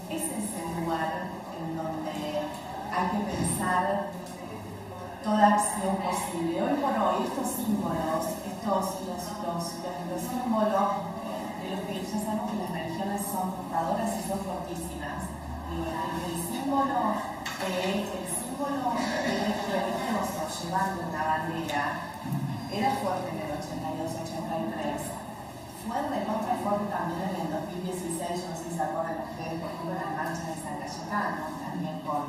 Speaker 3: ese es el lugar en donde hay que pensar toda acción posible. Hoy por hoy, estos símbolos, los símbolos de los que ya sabemos que las religiones son portadoras y son fortísimas. El símbolo religioso llevando una bandera era fuerte en el 82-83. Fue recontra fuerte también en el 2016, yo no sé si se acuerdan ustedes, por ejemplo, en la marcha de San Cayetano, también con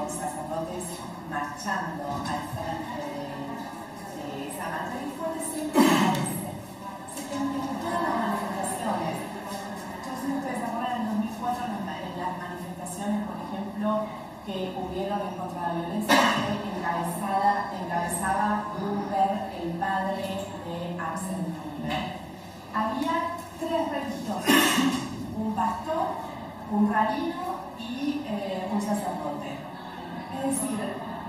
Speaker 3: sacerdotes marchando al frente de esa marcha. Y fue siempre en todas las manifestaciones. Yo sé que ustedes se acuerdan en 2004 en las manifestaciones, por ejemplo, que hubieron en contra de la violencia, que encabezaba Bloomberg, el padre de Axel Bloomberg. Había 3 religiosos, un pastor, un rabino y un sacerdote. Es decir,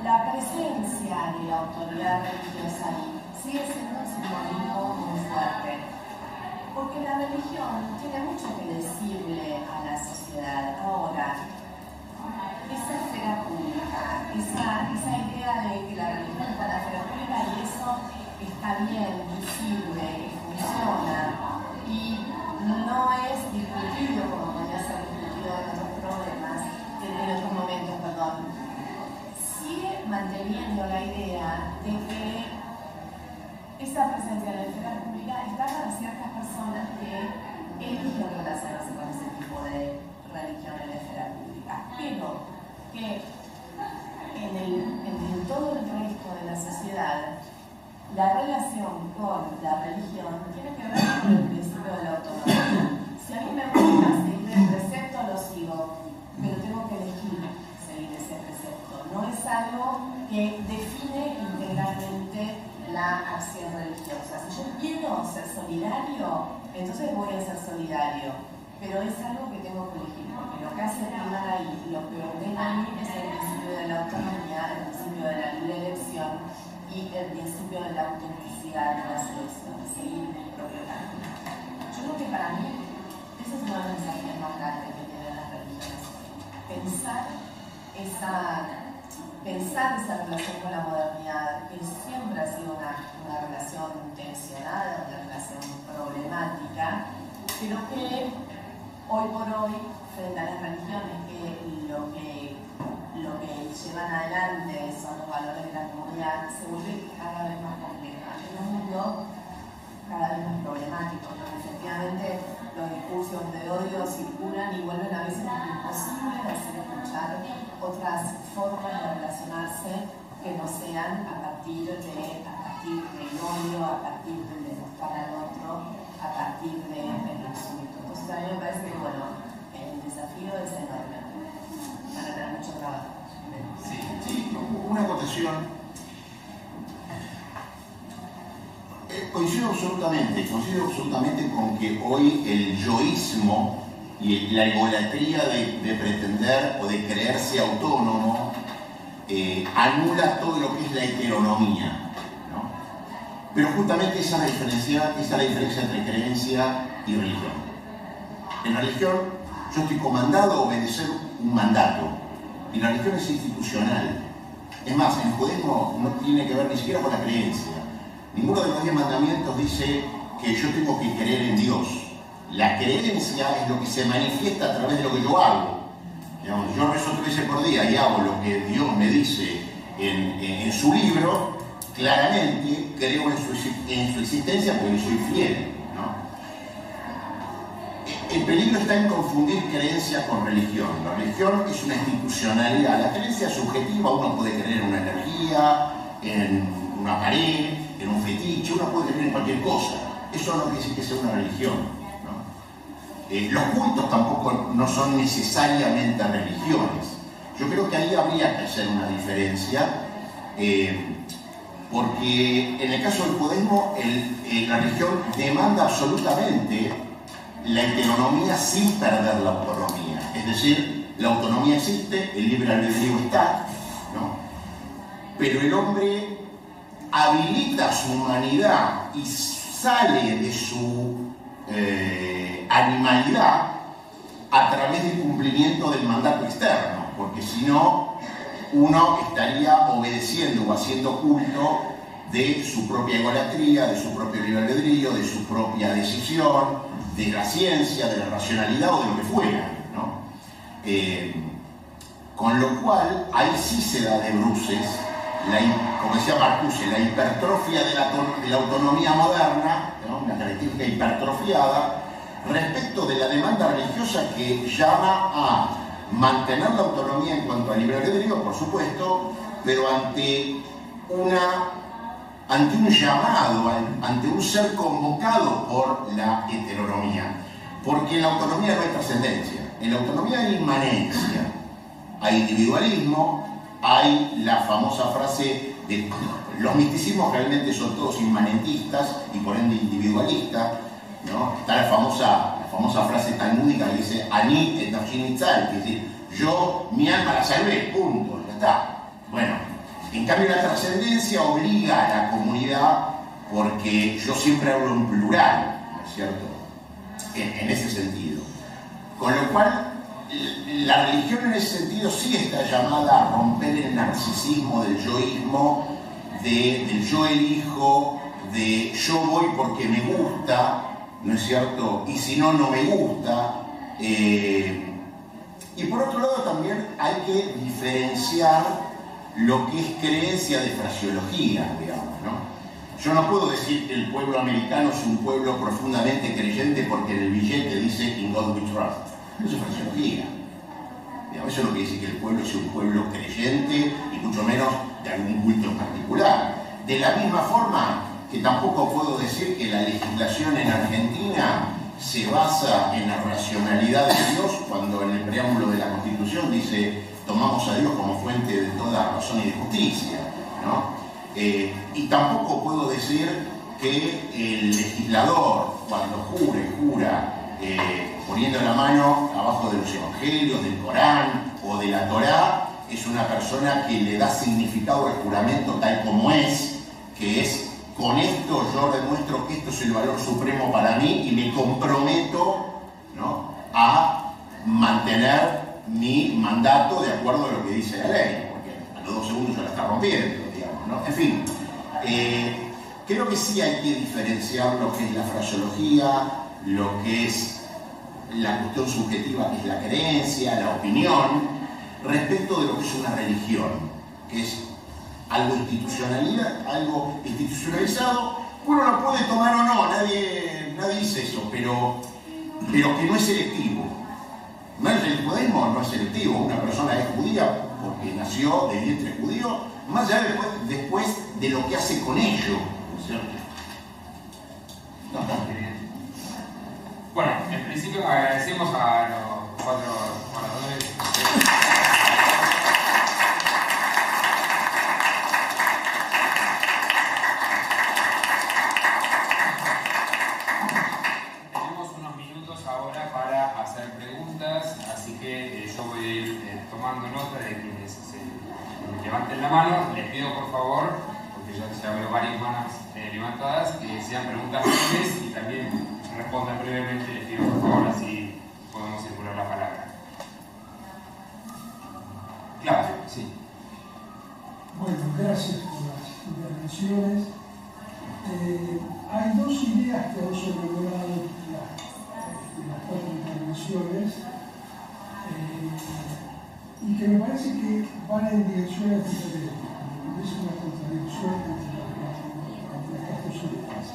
Speaker 3: la presencia de la autoridad religiosa ahí sigue siendo un simbolismo muy fuerte, porque la religión tiene mucho que decirle a la sociedad. Ahora, esa esfera pública, esa idea de que la religión está en la esfera pública y eso está bien, visible, funciona y no es discutido como podría ser discutido en otros problemas, en otros momentos, perdón. Sigue manteniendo la idea de que esa presencia en la esfera pública está para ciertas personas que eligen relacionarse con ese tipo de religión en la esfera pública, pero que en todo el resto de la sociedad la relación con la religión tiene que ver con el principio de la autonomía. Si a mí me gusta seguir el precepto, lo sigo, pero tengo que elegir seguir ese precepto. No es algo que define integralmente la acción religiosa. Si yo quiero ser solidario, entonces voy a ser solidario, pero es algo que tengo que elegir, porque lo que hace primar ahí, lo que ordena ahí es el principio de la autonomía, el principio de la libre elección y el principio de la autenticidad de la selección, seguir mi propio camino. Yo creo que para mí ese es uno de los mensajes más grandes que tienen las religiones. Pensar esa relación con la modernidad, que siempre ha sido una relación tensionada, una relación problemática, pero que hoy por hoy, frente a las religiones, que lo que llevan adelante son los valores de la comunidad, se vuelve cada vez más compleja. En un mundo cada vez más problemático, donde efectivamente los discursos de odio circulan y vuelven a veces imposible de hacer escuchar otras formas de relacionarse que no sean a partir del odio, a partir de demostrar al otro, a partir del insulto. Entonces a mí me parece que bueno, el desafío es enorme. Van a tener mucho trabajo.
Speaker 2: Sí, una acotación. Coincido absolutamente con que hoy el yoísmo y la egolatría de pretender o de creerse autónomo anula todo lo que es la heteronomía, ¿no? Pero justamente esa es la diferencia entre creencia y religión. En la religión yo estoy comandado a obedecer un mandato y la religión es institucional. Es más, el judaísmo no tiene que ver ni siquiera con la creencia. Ninguno de los 10 mandamientos dice que yo tengo que creer en Dios. La creencia es lo que se manifiesta a través de lo que yo hago. Digamos, yo rezo 3 veces por día y hago lo que Dios me dice en su libro, claramente creo en su existencia porque soy fiel, ¿no? El peligro está en confundir creencia con religión. La religión es una institucionalidad. La creencia es subjetiva, uno puede creer en una energía, en una pared, en un fetiche, uno puede creer en cualquier cosa. Eso no quiere decir que sea una religión, ¿no? Los cultos tampoco no son necesariamente religiones. Yo creo que ahí habría que hacer una diferencia. porque en el caso del judaísmo la religión demanda absolutamente la heteronomía sin perder la autonomía. Es decir, la autonomía existe, el libre albedrío está, ¿no? Pero el hombre habilita su humanidad y sale de su animalidad a través del cumplimiento del mandato externo, porque si no, uno estaría obedeciendo o haciendo culto de su propia egolatría, de su propio libre albedrío, de su propia decisión, de la ciencia, de la racionalidad o de lo que fuera, ¿no? Con lo cual, ahí sí se da de bruces, como decía Marcuse, la hipertrofia de la autonomía moderna, ¿no? Una característica hipertrofiada, respecto de la demanda religiosa que llama a mantener la autonomía en cuanto al libre albedrío, por supuesto, pero ante un llamado, ante un ser convocado por la heteronomía. Porque en la autonomía no hay trascendencia, en la autonomía hay inmanencia, hay individualismo, hay la famosa frase de los misticismos realmente son todos inmanentistas y por ende individualistas, ¿no? Está la famosa frase talmúdica que dice Ani et nafshi nitzal, que es decir, yo mi alma la salvé, punto, ya está. Bueno, en cambio la trascendencia obliga a la comunidad porque yo siempre hablo en plural, ¿no es cierto? En ese sentido. Con lo cual, la religión en ese sentido sí está llamada a romper el narcisismo del yoísmo, del yo elijo, de yo voy porque me gusta, ¿no es cierto? Y si no, no me gusta. Y por otro lado también hay que diferenciar lo que es creencia de fraseología, digamos, ¿no? Yo no puedo decir que el pueblo americano es un pueblo profundamente creyente porque en el billete dice "In God we trust". Eso es fraseología. Digamos, eso no quiere decir que el pueblo sea un pueblo creyente y mucho menos de algún culto en particular. De la misma forma que tampoco puedo decir que la legislación en Argentina se basa en la racionalidad de Dios cuando en el preámbulo de la Constitución dice tomamos a Dios como fuente de toda razón y de justicia, ¿no? Y tampoco puedo decir que el legislador cuando jura poniendo la mano abajo de los evangelios, del Corán o de la Torá, es una persona que le da significado al juramento tal como es, que es con esto yo demuestro que esto es el valor supremo para mí y me comprometo, ¿no?, a mantener mi mandato de acuerdo a lo que dice la ley, porque a los 2 segundos ya la está rompiendo, digamos, ¿no? En fin, creo que sí hay que diferenciar lo que es la fraseología, lo que es la cuestión subjetiva, que es la creencia, la opinión, respecto de lo que es una religión, que es algo institucionalizado. Uno lo puede tomar o no, nadie dice eso, pero que no es selectivo. El judaísmo no es selectivo. Una persona es judía porque nació de vientre judío, más allá después de lo que hace con ello, ¿no es cierto?
Speaker 1: Bueno, en principio agradecemos a los 4 oradores. Tenemos unos minutos ahora para hacer preguntas, así que yo voy a ir tomando nota de quienes levanten la mano. Les pido por favor, porque ya veo varias manos levantadas, que sean preguntas breves y también respondan brevemente. Les pido por favor, así podemos circular la palabra. Claro, sí.
Speaker 4: Bueno, gracias por las intervenciones. Hay 2 ideas que han sobrevolado las 4 intervenciones y que me parece que van en direcciones diferentes. Es una contradicción entre estas 2 ideas.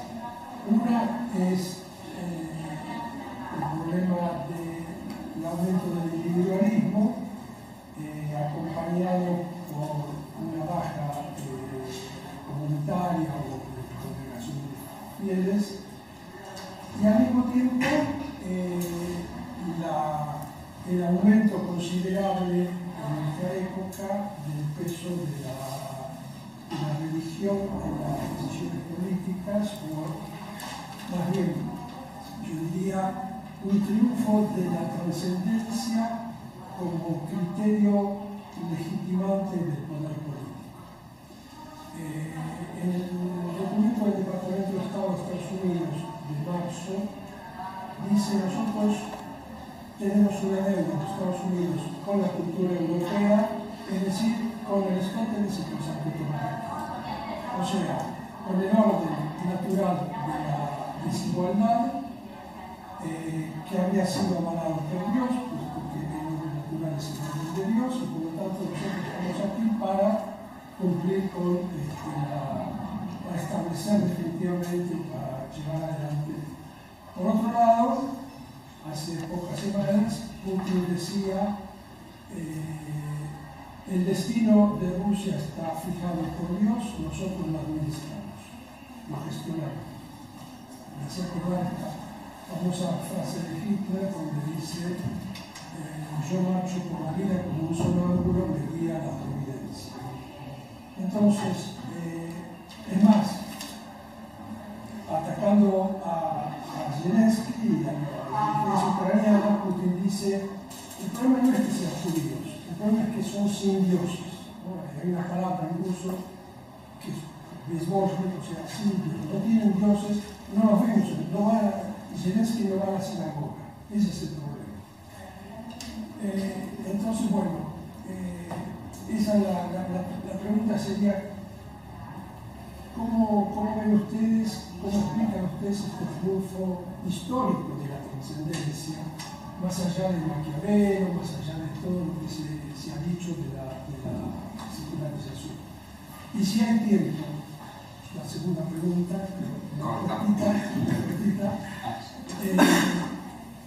Speaker 4: Una es el problema del aumento del individualismo, acompañado por una baja comunitaria o de congregaciones fieles, y al mismo tiempo el aumento considerable en esta época del peso de la religión en las decisiones políticas, o más bien, yo diría, un triunfo de la trascendencia como criterio legitimante del poder político. En el documento del Departamento de Estado de Estados Unidos de marzo, dice: nosotros tenemos una deuda en Estados Unidos con la cultura europea, es decir, con Aristóteles y con Santo Tomás. O sea, con el orden natural de la desigualdad que había sido avalado por Dios, porque el orden natural es el orden de Dios, y por lo tanto nosotros estamos aquí para cumplir con para establecer definitivamente, para llevar adelante. Por otro lado, hace pocas semanas, Putin decía: el destino de Rusia está fijado por Dios, nosotros lo administramos, lo gestionamos. Me hace acordar esta famosa frase de Hitler donde dice: yo marcho por la vida como un solo ángulo, me guía la providencia. Entonces, es más, atacando a Zelensky y a la defensa ucraniana, Putin dice: el problema no es que sean judíos, el problema es que son sin dioses. ¿No? Hay una palabra en ruso que es безбожник, o sea, sin dioses, no tienen dioses, no los vemos, Zelensky no va a la sinagoga, ese es el problema. Entonces, bueno, esa la pregunta sería: ¿cómo ven ustedes, cómo explican ustedes este triunfo histórico de la trascendencia, más allá de Maquiavelo, más allá de todo lo que se ha dicho de la secularización? Y si hay tiempo, la segunda pregunta, cortita,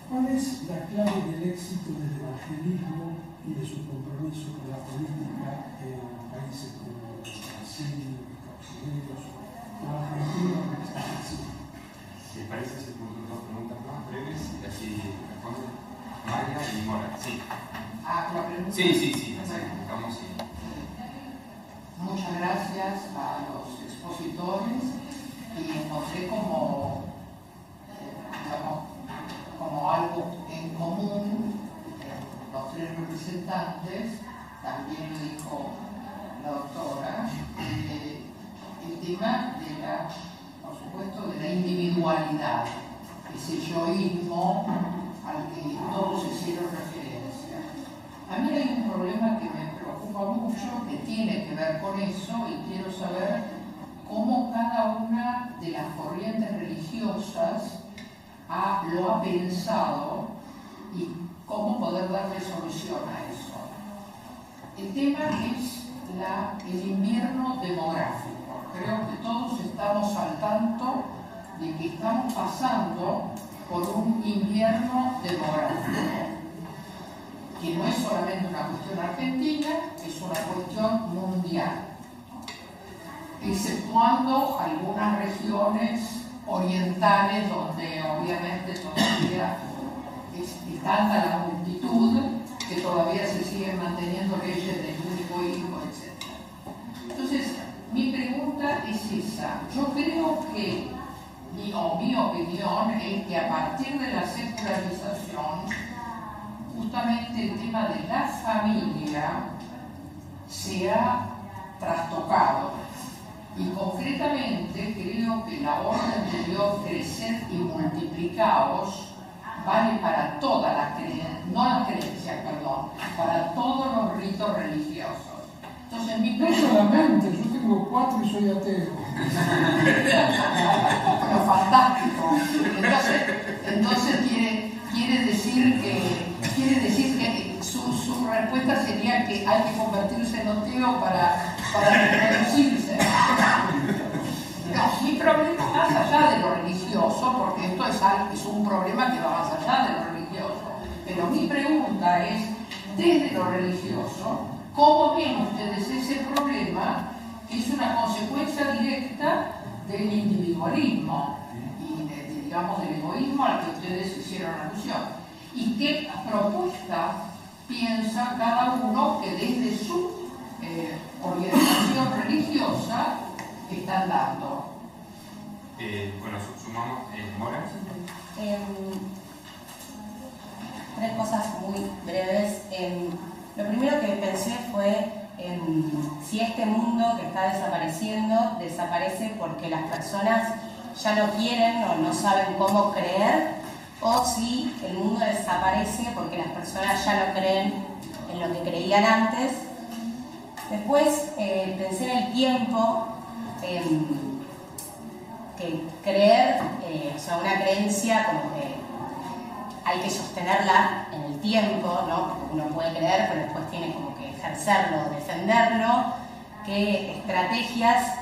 Speaker 4: ¿cuál es la clave del éxito del evangelismo y de su compromiso con la política en países como Brasil, Estados Unidos o Argentina, que está así?
Speaker 1: Si les parece, se ponen dos preguntas más breves y así responden María y Mora. Sí.
Speaker 5: La pregunta.
Speaker 1: Sí, estamos sí.
Speaker 5: Muchas gracias a los expositores, y encontré como algo en común los tres representantes. También lo dijo la doctora, el tema de la, por supuesto, de la individualidad, ese yoísmo al que todos hicieron referencia. A mí hay un problema que me preocupa mucho, que tiene que ver con eso, y quiero saber cómo cada una de las corrientes religiosas lo ha pensado y cómo poder darle solución a eso. El tema es el invierno demográfico. Creo que todos estamos al tanto de que estamos pasando por un invierno demográfico, que no es solamente una cuestión argentina, es una cuestión mundial, exceptuando algunas regiones orientales donde obviamente todavía es tanta la multitud que todavía se siguen manteniendo leyes del único hijo, etc. Entonces, mi pregunta es esa. Yo creo que, mi opinión es que a partir de la secularización, justamente el tema de la familia se ha trastocado. Y concretamente creo que la orden de Dios, crecer y multiplicaos, vale para todas las creencias, para todos los ritos religiosos. Entonces, mi
Speaker 4: No solamente, yo tengo 4 y soy ateo.
Speaker 5: Pero fantástico. Entonces quiere decir que su respuesta sería que hay que convertirse en ateo para reproducirse. No, mi problema más allá de lo religioso, porque esto es un problema que va más allá de lo religioso, pero mi pregunta es, desde lo religioso, ¿cómo ven ustedes ese problema que es una consecuencia directa del individualismo y digamos del egoísmo al que ustedes hicieron alusión? ¿Y qué propuesta piensa cada uno que desde su orientación religiosa están dando.
Speaker 1: Bueno, sumamos Mora.
Speaker 6: Tres cosas muy breves. Lo primero que pensé fue si este mundo que está desapareciendo desaparece porque las personas ya no quieren o no saben cómo creer, o si el mundo desaparece porque las personas ya no creen en lo que creían antes. Después pensé en el tiempo, que creer, o sea, una creencia como que hay que sostenerla en el tiempo, ¿no? Porque uno puede creer, pero después tiene como que ejercerlo, defenderlo. ¿Qué estrategias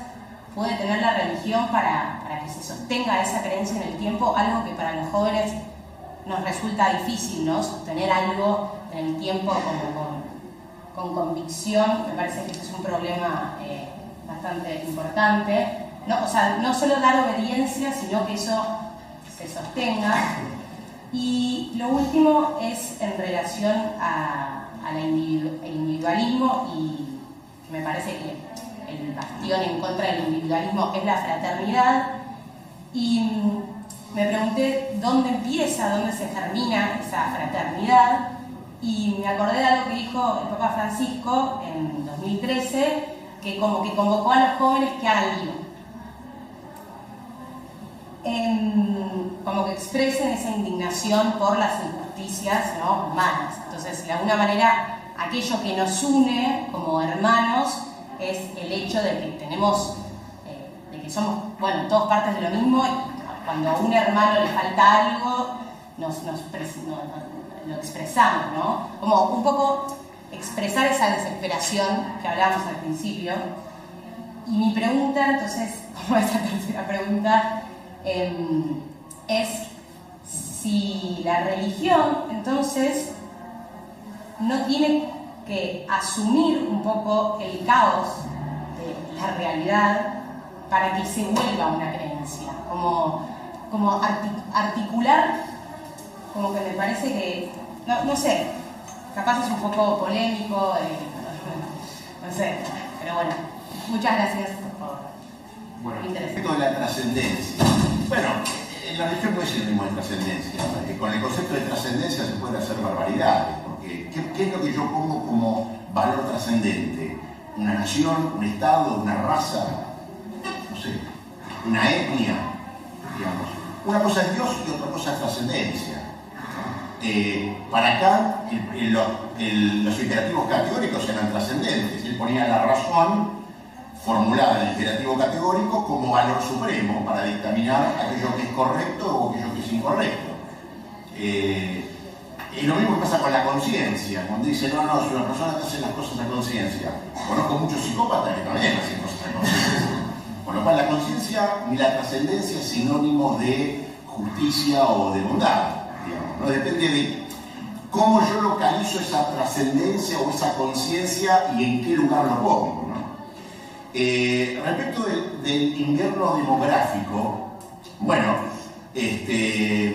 Speaker 6: puede tener la religión para que se sostenga esa creencia en el tiempo? Algo que para los jóvenes nos resulta difícil, ¿no? Sostener algo en el tiempo como con convicción. Me parece que este es un problema bastante importante. No, o sea, no solo dar obediencia, sino que eso se sostenga. Y lo último es en relación al individualismo, y me parece que el bastión en contra del individualismo es la fraternidad. Y me pregunté dónde empieza, dónde se germina esa fraternidad, y me acordé de algo que dijo el Papa Francisco en 2013, que como que convocó a los jóvenes que hagan lío. Como que expresen esa indignación por las injusticias, ¿no?, humanas. Entonces, de alguna manera, aquello que nos une como hermanos es el hecho de que tenemos, de que somos, bueno, todos partes de lo mismo, y cuando a un hermano le falta algo, lo expresamos, ¿no? Como un poco expresar esa desesperación que hablábamos al principio. Y mi pregunta, entonces, como esa tercera pregunta, es si la religión entonces no tiene que asumir un poco el caos de la realidad para que se vuelva una creencia, como articular, como que me parece que, no sé, capaz es un poco polémico, no sé, pero bueno, muchas gracias por
Speaker 2: Respecto de la trascendencia. Bueno, la religión no es sinónimo de trascendencia. Con el concepto de trascendencia se pueden hacer barbaridades, porque ¿qué es lo que yo pongo como valor trascendente? ¿Una nación, un estado, una raza? No sé, una etnia, digamos. Una cosa es Dios y otra cosa es trascendencia. Para Kant, los imperativos categóricos eran trascendentes. Él ponía la razón formulada en el imperativo categórico como valor supremo para dictaminar aquello que es correcto o aquello que es incorrecto. Y lo mismo pasa con la conciencia. Cuando dice, no, si una persona que hace las cosas a conciencia. Conozco muchos psicópatas que también hacen cosas a conciencia. Con lo cual la conciencia ni la trascendencia es sinónimo de justicia o de bondad, digamos, ¿no? Depende de cómo yo localizo esa trascendencia o esa conciencia y en qué lugar lo pongo, ¿no? Respecto del invierno demográfico, bueno, este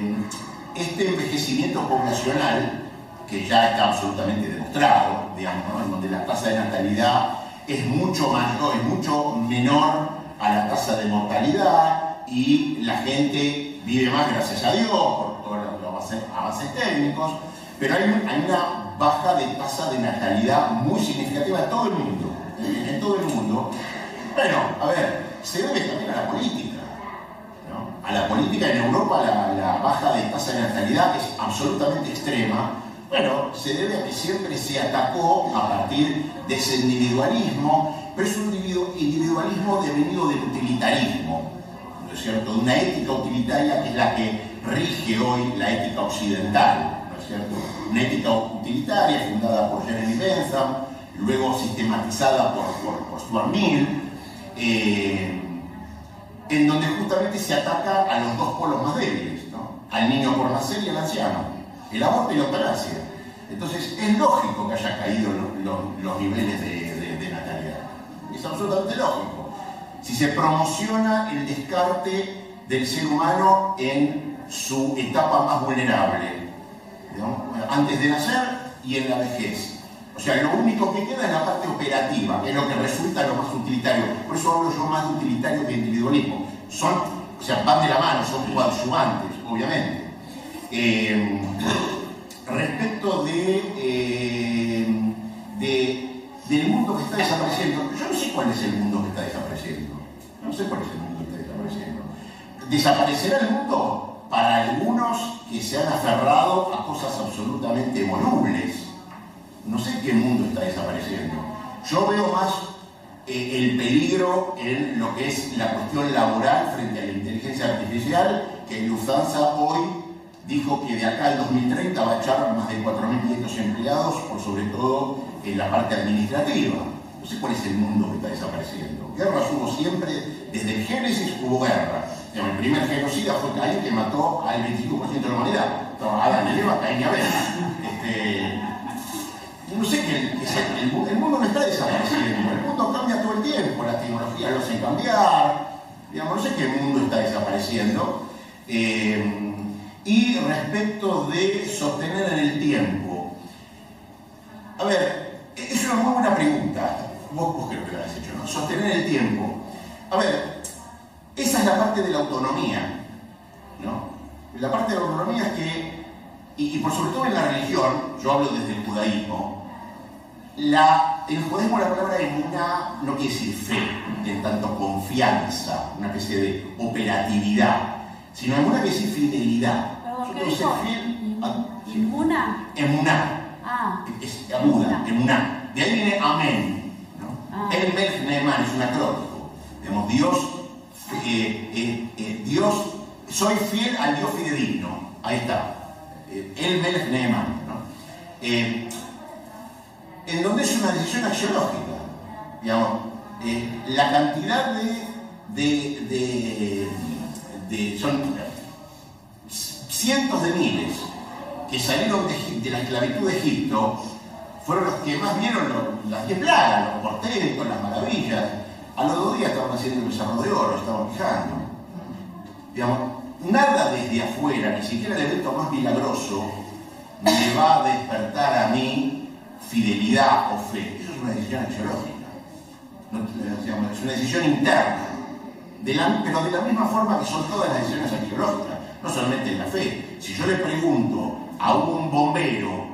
Speaker 2: envejecimiento poblacional, que ya está absolutamente demostrado, digamos, ¿no?, en donde la tasa de natalidad es mucho mayor, es mucho menor a la tasa de mortalidad, y la gente vive más, gracias a Dios, por todos los avances técnicos, pero hay una baja de tasa de natalidad muy significativa en todo el mundo. En todo el mundo. Bueno, a ver, se debe también a la política, ¿no? A la política. En Europa la baja de tasa de natalidad es absolutamente extrema. Bueno, se debe a que siempre se atacó a partir de ese individualismo, pero es un individualismo devenido del utilitarismo, ¿no es cierto? De una ética utilitaria que es la que rige hoy la ética occidental, ¿no es cierto? Una ética utilitaria fundada por Jeremy Bentham, luego sistematizada por Stuart Mill, en donde justamente se ataca a los dos polos más débiles, ¿no? Al niño por nacer y al anciano, el aborto y la eutanasia. Entonces es lógico que haya caído los niveles de natalidad. Es absolutamente lógico. Si se promociona el descarte del ser humano en su etapa más vulnerable, ¿no?, antes de nacer y en la vejez. O sea, lo único que queda es la parte operativa, que es lo que resulta lo más utilitario. Por eso hablo yo más de utilitario que individualismo. O sea, van de la mano, son coadyuvantes, obviamente. Respecto del mundo que está desapareciendo, yo no sé cuál es el mundo que está desapareciendo. No sé cuál es el mundo que está desapareciendo. ¿Desaparecerá el mundo? Para algunos que se han aferrado a cosas absolutamente volubles. No sé qué mundo está desapareciendo. Yo veo más el peligro en lo que es la cuestión laboral frente a la inteligencia artificial, que Lufthansa hoy dijo que de acá al 2030 va a echar más de 4.500 empleados, por sobre todo en la parte administrativa. No sé cuál es el mundo que está desapareciendo. Guerras hubo siempre, desde el Génesis hubo guerra. El primer genocida fue Caín, que mató al 25% de la humanidad. Adán y Eva, Caín y Abel. No sé qué es el mundo no está desapareciendo. El mundo cambia todo el tiempo, las tecnologías lo hacen cambiar. Digamos, no sé qué mundo está desapareciendo. Y respecto de sostener en el tiempo, a ver, es una muy buena pregunta. Vos creo que lo has hecho, ¿no? Sostener el tiempo. A ver, esa es la parte de la autonomía, ¿no? La parte de la autonomía es que, y por sobre todo en la religión, yo hablo desde el judaísmo, en el judaísmo la palabra emuná no quiere decir fe, en tanto confianza, una especie de operatividad, sino emuná quiere decir fidelidad.
Speaker 7: Perdón, ¿qué dijo? ¿Inmuna?
Speaker 2: Emuná.
Speaker 7: Ah.
Speaker 2: Es aguda, emuná. De ahí viene amén, ¿no? El Melech Neemán es un acróstico. Digamos, Dios, soy fiel al Dios fidedigno. Ahí está. El Melech Neemán, ¿no? En donde es una decisión axiológica, digamos, la cantidad son cientos de miles que salieron de la esclavitud de Egipto, fueron los que más vieron las 10 plagas, los portentos, las maravillas. A los 2 días estaban haciendo el becerro de oro, estaban fijando. Digamos, nada desde afuera, ni siquiera el evento más milagroso, me va a despertar a mí fidelidad o fe. Eso es una decisión axiológica. Es una decisión interna. Pero de la misma forma que son todas las decisiones axiológicas, no solamente en la fe. Si yo le pregunto a un bombero,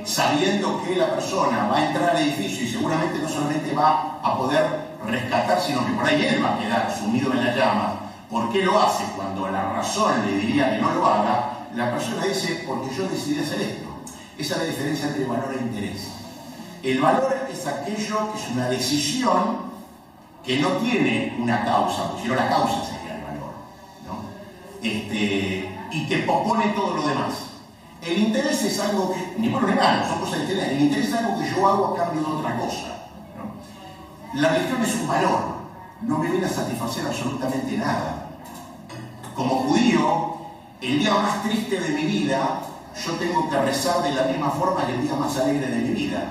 Speaker 2: sabiendo que la persona va a entrar al edificio y seguramente no solamente va a poder rescatar, sino que por ahí él va a quedar sumido en la llama, ¿por qué lo hace cuando la razón le diría que no lo haga? La persona dice, porque yo decidí hacer esto. Esa es la diferencia entre valor e interés. El valor es aquello que es una decisión que no tiene una causa, porque si no la causa sería el valor, ¿no? Y que propone todo lo demás. El interés es algo que, ni bueno ni malo, son cosas distintas. El interés es algo que yo hago a cambio de otra cosa, ¿no? La religión es un valor, no me viene a satisfacer absolutamente nada. Como judío, el día más triste de mi vida, yo tengo que rezar de la misma forma que el día más alegre de mi vida,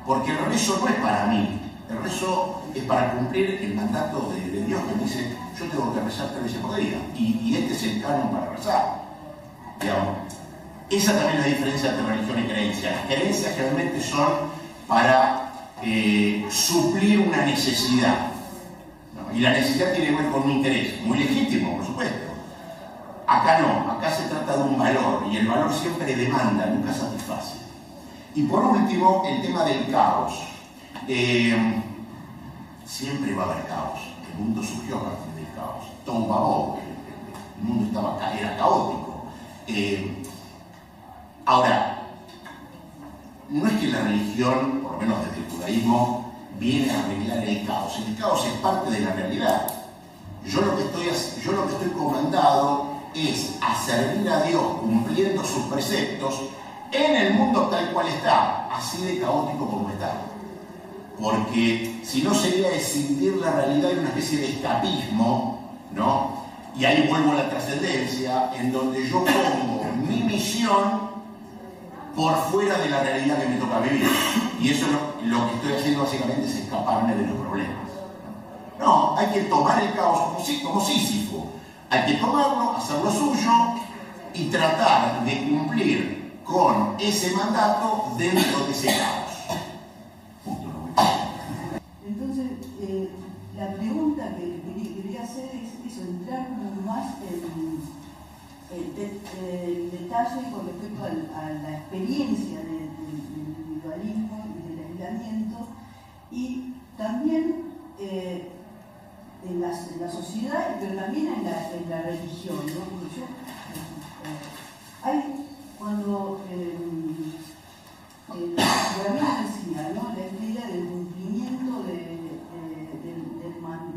Speaker 2: porque el rezo no es para mí, el rezo es para cumplir el mandato de Dios, que me dice, yo tengo que rezar 3 veces por día, y este es el canon para rezar. Digamos, esa también es la diferencia entre religión y creencia. Las creencias generalmente son para suplir una necesidad, ¿no? Y la necesidad tiene que ver con un interés, muy legítimo, por supuesto. Acá no, acá se trata de un valor, y el valor siempre demanda, nunca satisface. Y por último, el tema del caos. Siempre va a haber caos. El mundo surgió a partir del caos. Todo babó, el mundo era caótico. Ahora, no es que la religión, por lo menos desde el judaísmo, viene a arreglar el caos. El caos es parte de la realidad. Yo lo que estoy comandado es a servir a Dios cumpliendo sus preceptos en el mundo tal cual está, así de caótico como está. Porque si no sería escindir la realidad en una especie de escapismo, ¿no? Y ahí vuelvo a la trascendencia, en donde yo pongo mi misión por fuera de la realidad que me toca vivir. Y eso lo que estoy haciendo básicamente es escaparme de los problemas. No, hay que tomar el caos como Sísifo. Hay que tomarlo, hacerlo suyo y tratar de cumplir con ese mandato dentro de ese caos.
Speaker 7: entrar como más en detalle con respecto a la experiencia del individualismo y del aislamiento, y también en la sociedad, pero también en la religión, ¿no? Porque cuando Ramírez decía, ¿no? La idea del cumplimiento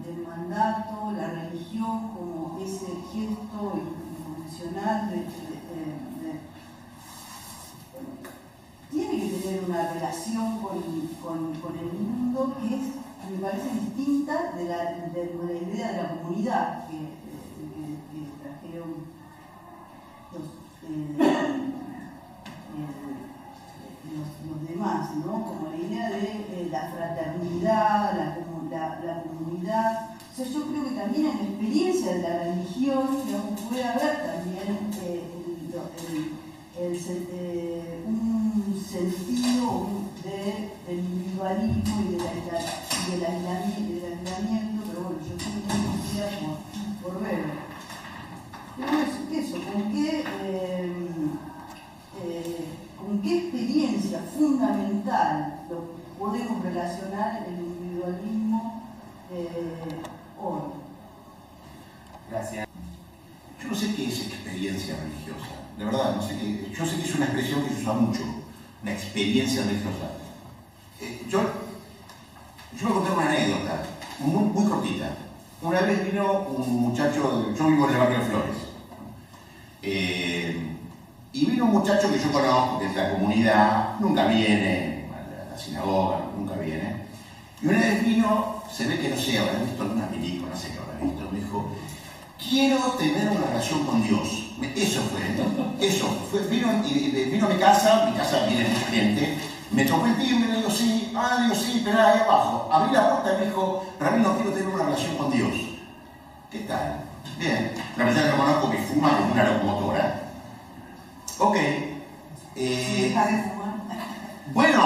Speaker 7: del mandato, la religión como ese gesto incondicional tiene que tener una relación con el mundo que me parece distinta de la idea de la comunidad que trajeron los demás, ¿no? Como la idea de la fraternidad, la comunidad. O sea, yo creo que también en la experiencia de la religión, digamos, puede haber también un sentido del individualismo y del aislamiento, pero bueno, yo tengo una curiosidad por ver. Pero eso, ¿con qué experiencia fundamental lo podemos relacionar el individualismo hoy?
Speaker 1: Gracias.
Speaker 2: Yo no sé qué es experiencia religiosa, de verdad, no sé qué. Yo sé que es una expresión que se usa mucho, una experiencia religiosa. Yo voy a contar una anécdota, muy cortita. Una vez vino un muchacho, yo vivo en el barrio de Flores, y vino un muchacho que yo conozco, que es de la comunidad, nunca viene a la sinagoga, nunca viene. Y una vez vino, se ve que no sé, habrá visto alguna película, no sé qué habrá visto, me dijo, quiero tener una relación con Dios. Eso fue. Vino a mi casa viene mucha gente, me tocó el timbre, le digo sí, esperá ahí abajo. Abrí la puerta y me dijo, Ramiro, quiero tener una relación con Dios. ¿Qué tal? Bien, la verdad que lo conozco que fuma como una locomotora. Ok.
Speaker 7: Deja de fumar.
Speaker 2: Bueno,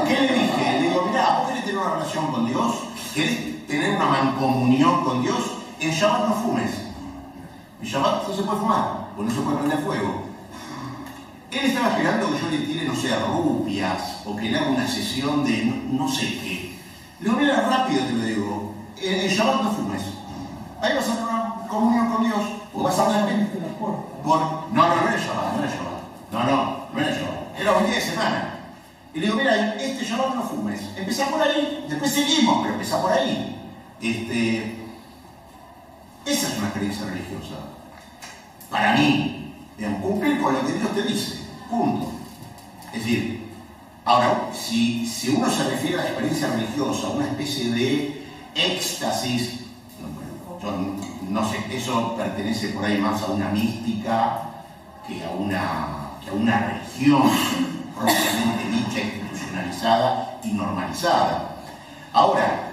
Speaker 2: ¿qué le dije? Le digo, mirá, ¿vos querés tener una relación con Dios? ¿Querés tener una mancomunión con Dios? En Shabbat no fumes. En Shabbat no se puede fumar, porque no se puede prender fuego. Él estaba esperando que yo le tire, no sé, rupias, o que le haga una sesión de no sé qué. Le digo, mira, rápido te lo digo. En Shabbat no fumes. Ahí vas a tener una comunión con Dios. O vas a hablar no era Shabbat. No era Shabbat. Era un día de semana. Y le digo, mira, este Shabbat no fumes. Empezá por ahí, después seguimos, pero empezá por ahí. Esa es una experiencia religiosa. Para mí, digamos, cumplir con lo que Dios te dice. Punto. Es decir, ahora, si uno se refiere a la experiencia religiosa, una especie de éxtasis, yo no sé, eso pertenece por ahí más a una mística que a una religión propiamente dicha, institucionalizada y normalizada. Ahora,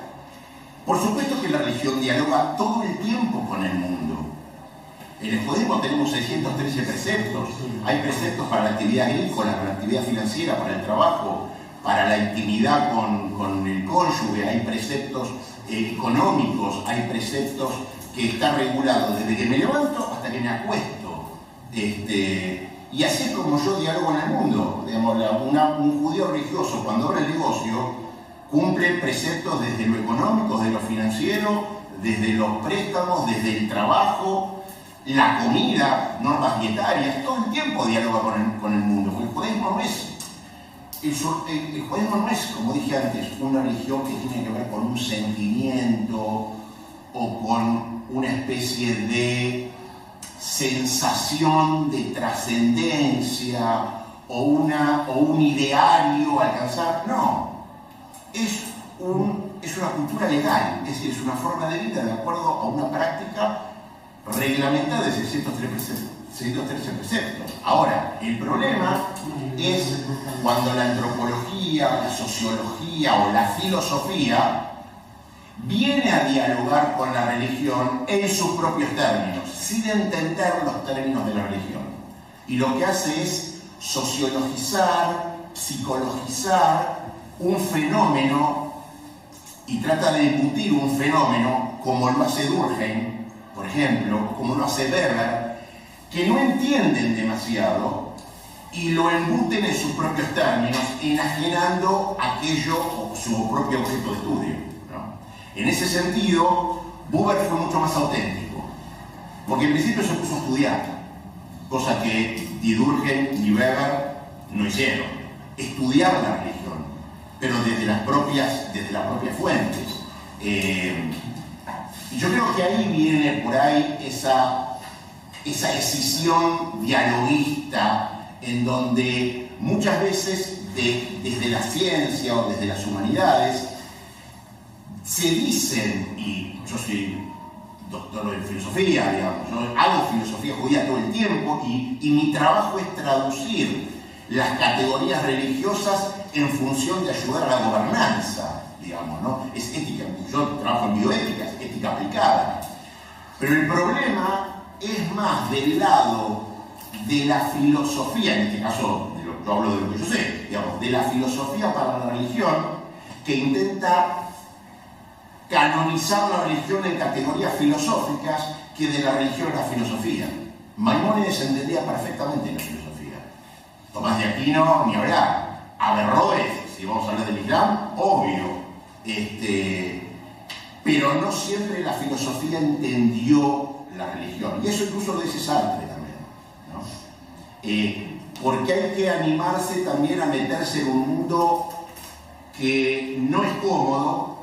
Speaker 2: por supuesto que la religión dialoga todo el tiempo con el mundo. En el judaísmo tenemos 613 preceptos. Hay preceptos para la actividad agrícola, para la actividad financiera, para el trabajo, para la intimidad con el cónyuge. Hay preceptos económicos, hay preceptos que están regulados desde que me levanto hasta que me acuesto. Y así es como yo dialogo en el mundo. Digamos, un judío religioso, cuando abre el negocio, cumple preceptos desde lo económico, desde lo financiero, desde los préstamos, desde el trabajo, la comida, normas dietarias, todo el tiempo dialoga con el mundo. Porque el judaísmo no es, como dije antes, una religión que tiene que ver con un sentimiento o con una especie de sensación de trascendencia o un ideario a alcanzar. No. Es una cultura legal, es decir, es una forma de vida de acuerdo a una práctica reglamentada de 613 preceptos. Ahora, el problema es cuando la antropología, la sociología o la filosofía viene a dialogar con la religión en sus propios términos, sin entender los términos de la religión. Y lo que hace es sociologizar, psicologizar un fenómeno y trata de embutir un fenómeno como lo hace Durkheim, por ejemplo, como lo hace Weber, que no entienden demasiado y lo embuten en sus propios términos, enajenando aquello o su propio objeto de estudio, ¿no? En ese sentido, Buber fue mucho más auténtico, porque en principio se puso a estudiar, cosa que ni Durkheim ni Weber no hicieron, estudiar la religión, pero desde las propias fuentes. Y yo creo que ahí viene por ahí esa escisión dialoguista, en donde muchas veces desde la ciencia o desde las humanidades se dicen, y yo soy doctor en filosofía, digamos, yo hago filosofía judía todo el tiempo y mi trabajo es traducir las categorías religiosas en función de ayudar a la gobernanza, digamos, ¿no? Es ética, yo trabajo en bioética, es ética aplicada. Pero el problema es más del lado de la filosofía, en este caso yo hablo de lo que yo sé, digamos, de la filosofía para la religión, que intenta canonizar la religión en categorías filosóficas, que de la religión a la filosofía. Maimónides entendía perfectamente la filosofía. Tomás de Aquino, ni hablar. Averroes, si vamos a hablar del Islam, obvio. Pero no siempre la filosofía entendió la religión. Y eso incluso lo dice Sartre también, ¿no? Porque hay que animarse también a meterse en un mundo que no es cómodo,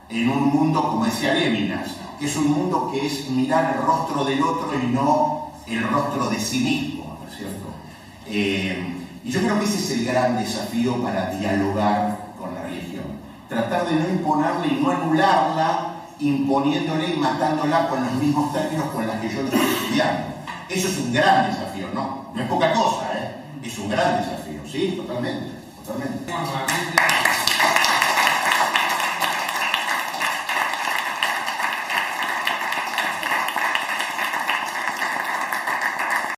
Speaker 2: en un mundo, como decía Lévinas, que es un mundo que es mirar el rostro del otro y no el rostro de sí mismo, ¿no es cierto? Y yo creo que ese es el gran desafío para dialogar con la religión. Tratar de no imponerla y no anularla, imponiéndola y matándola con los mismos términos con los que yo lo estoy estudiando. Eso es un gran desafío, no es poca cosa, es un gran desafío, sí, totalmente.
Speaker 1: Nuevamente.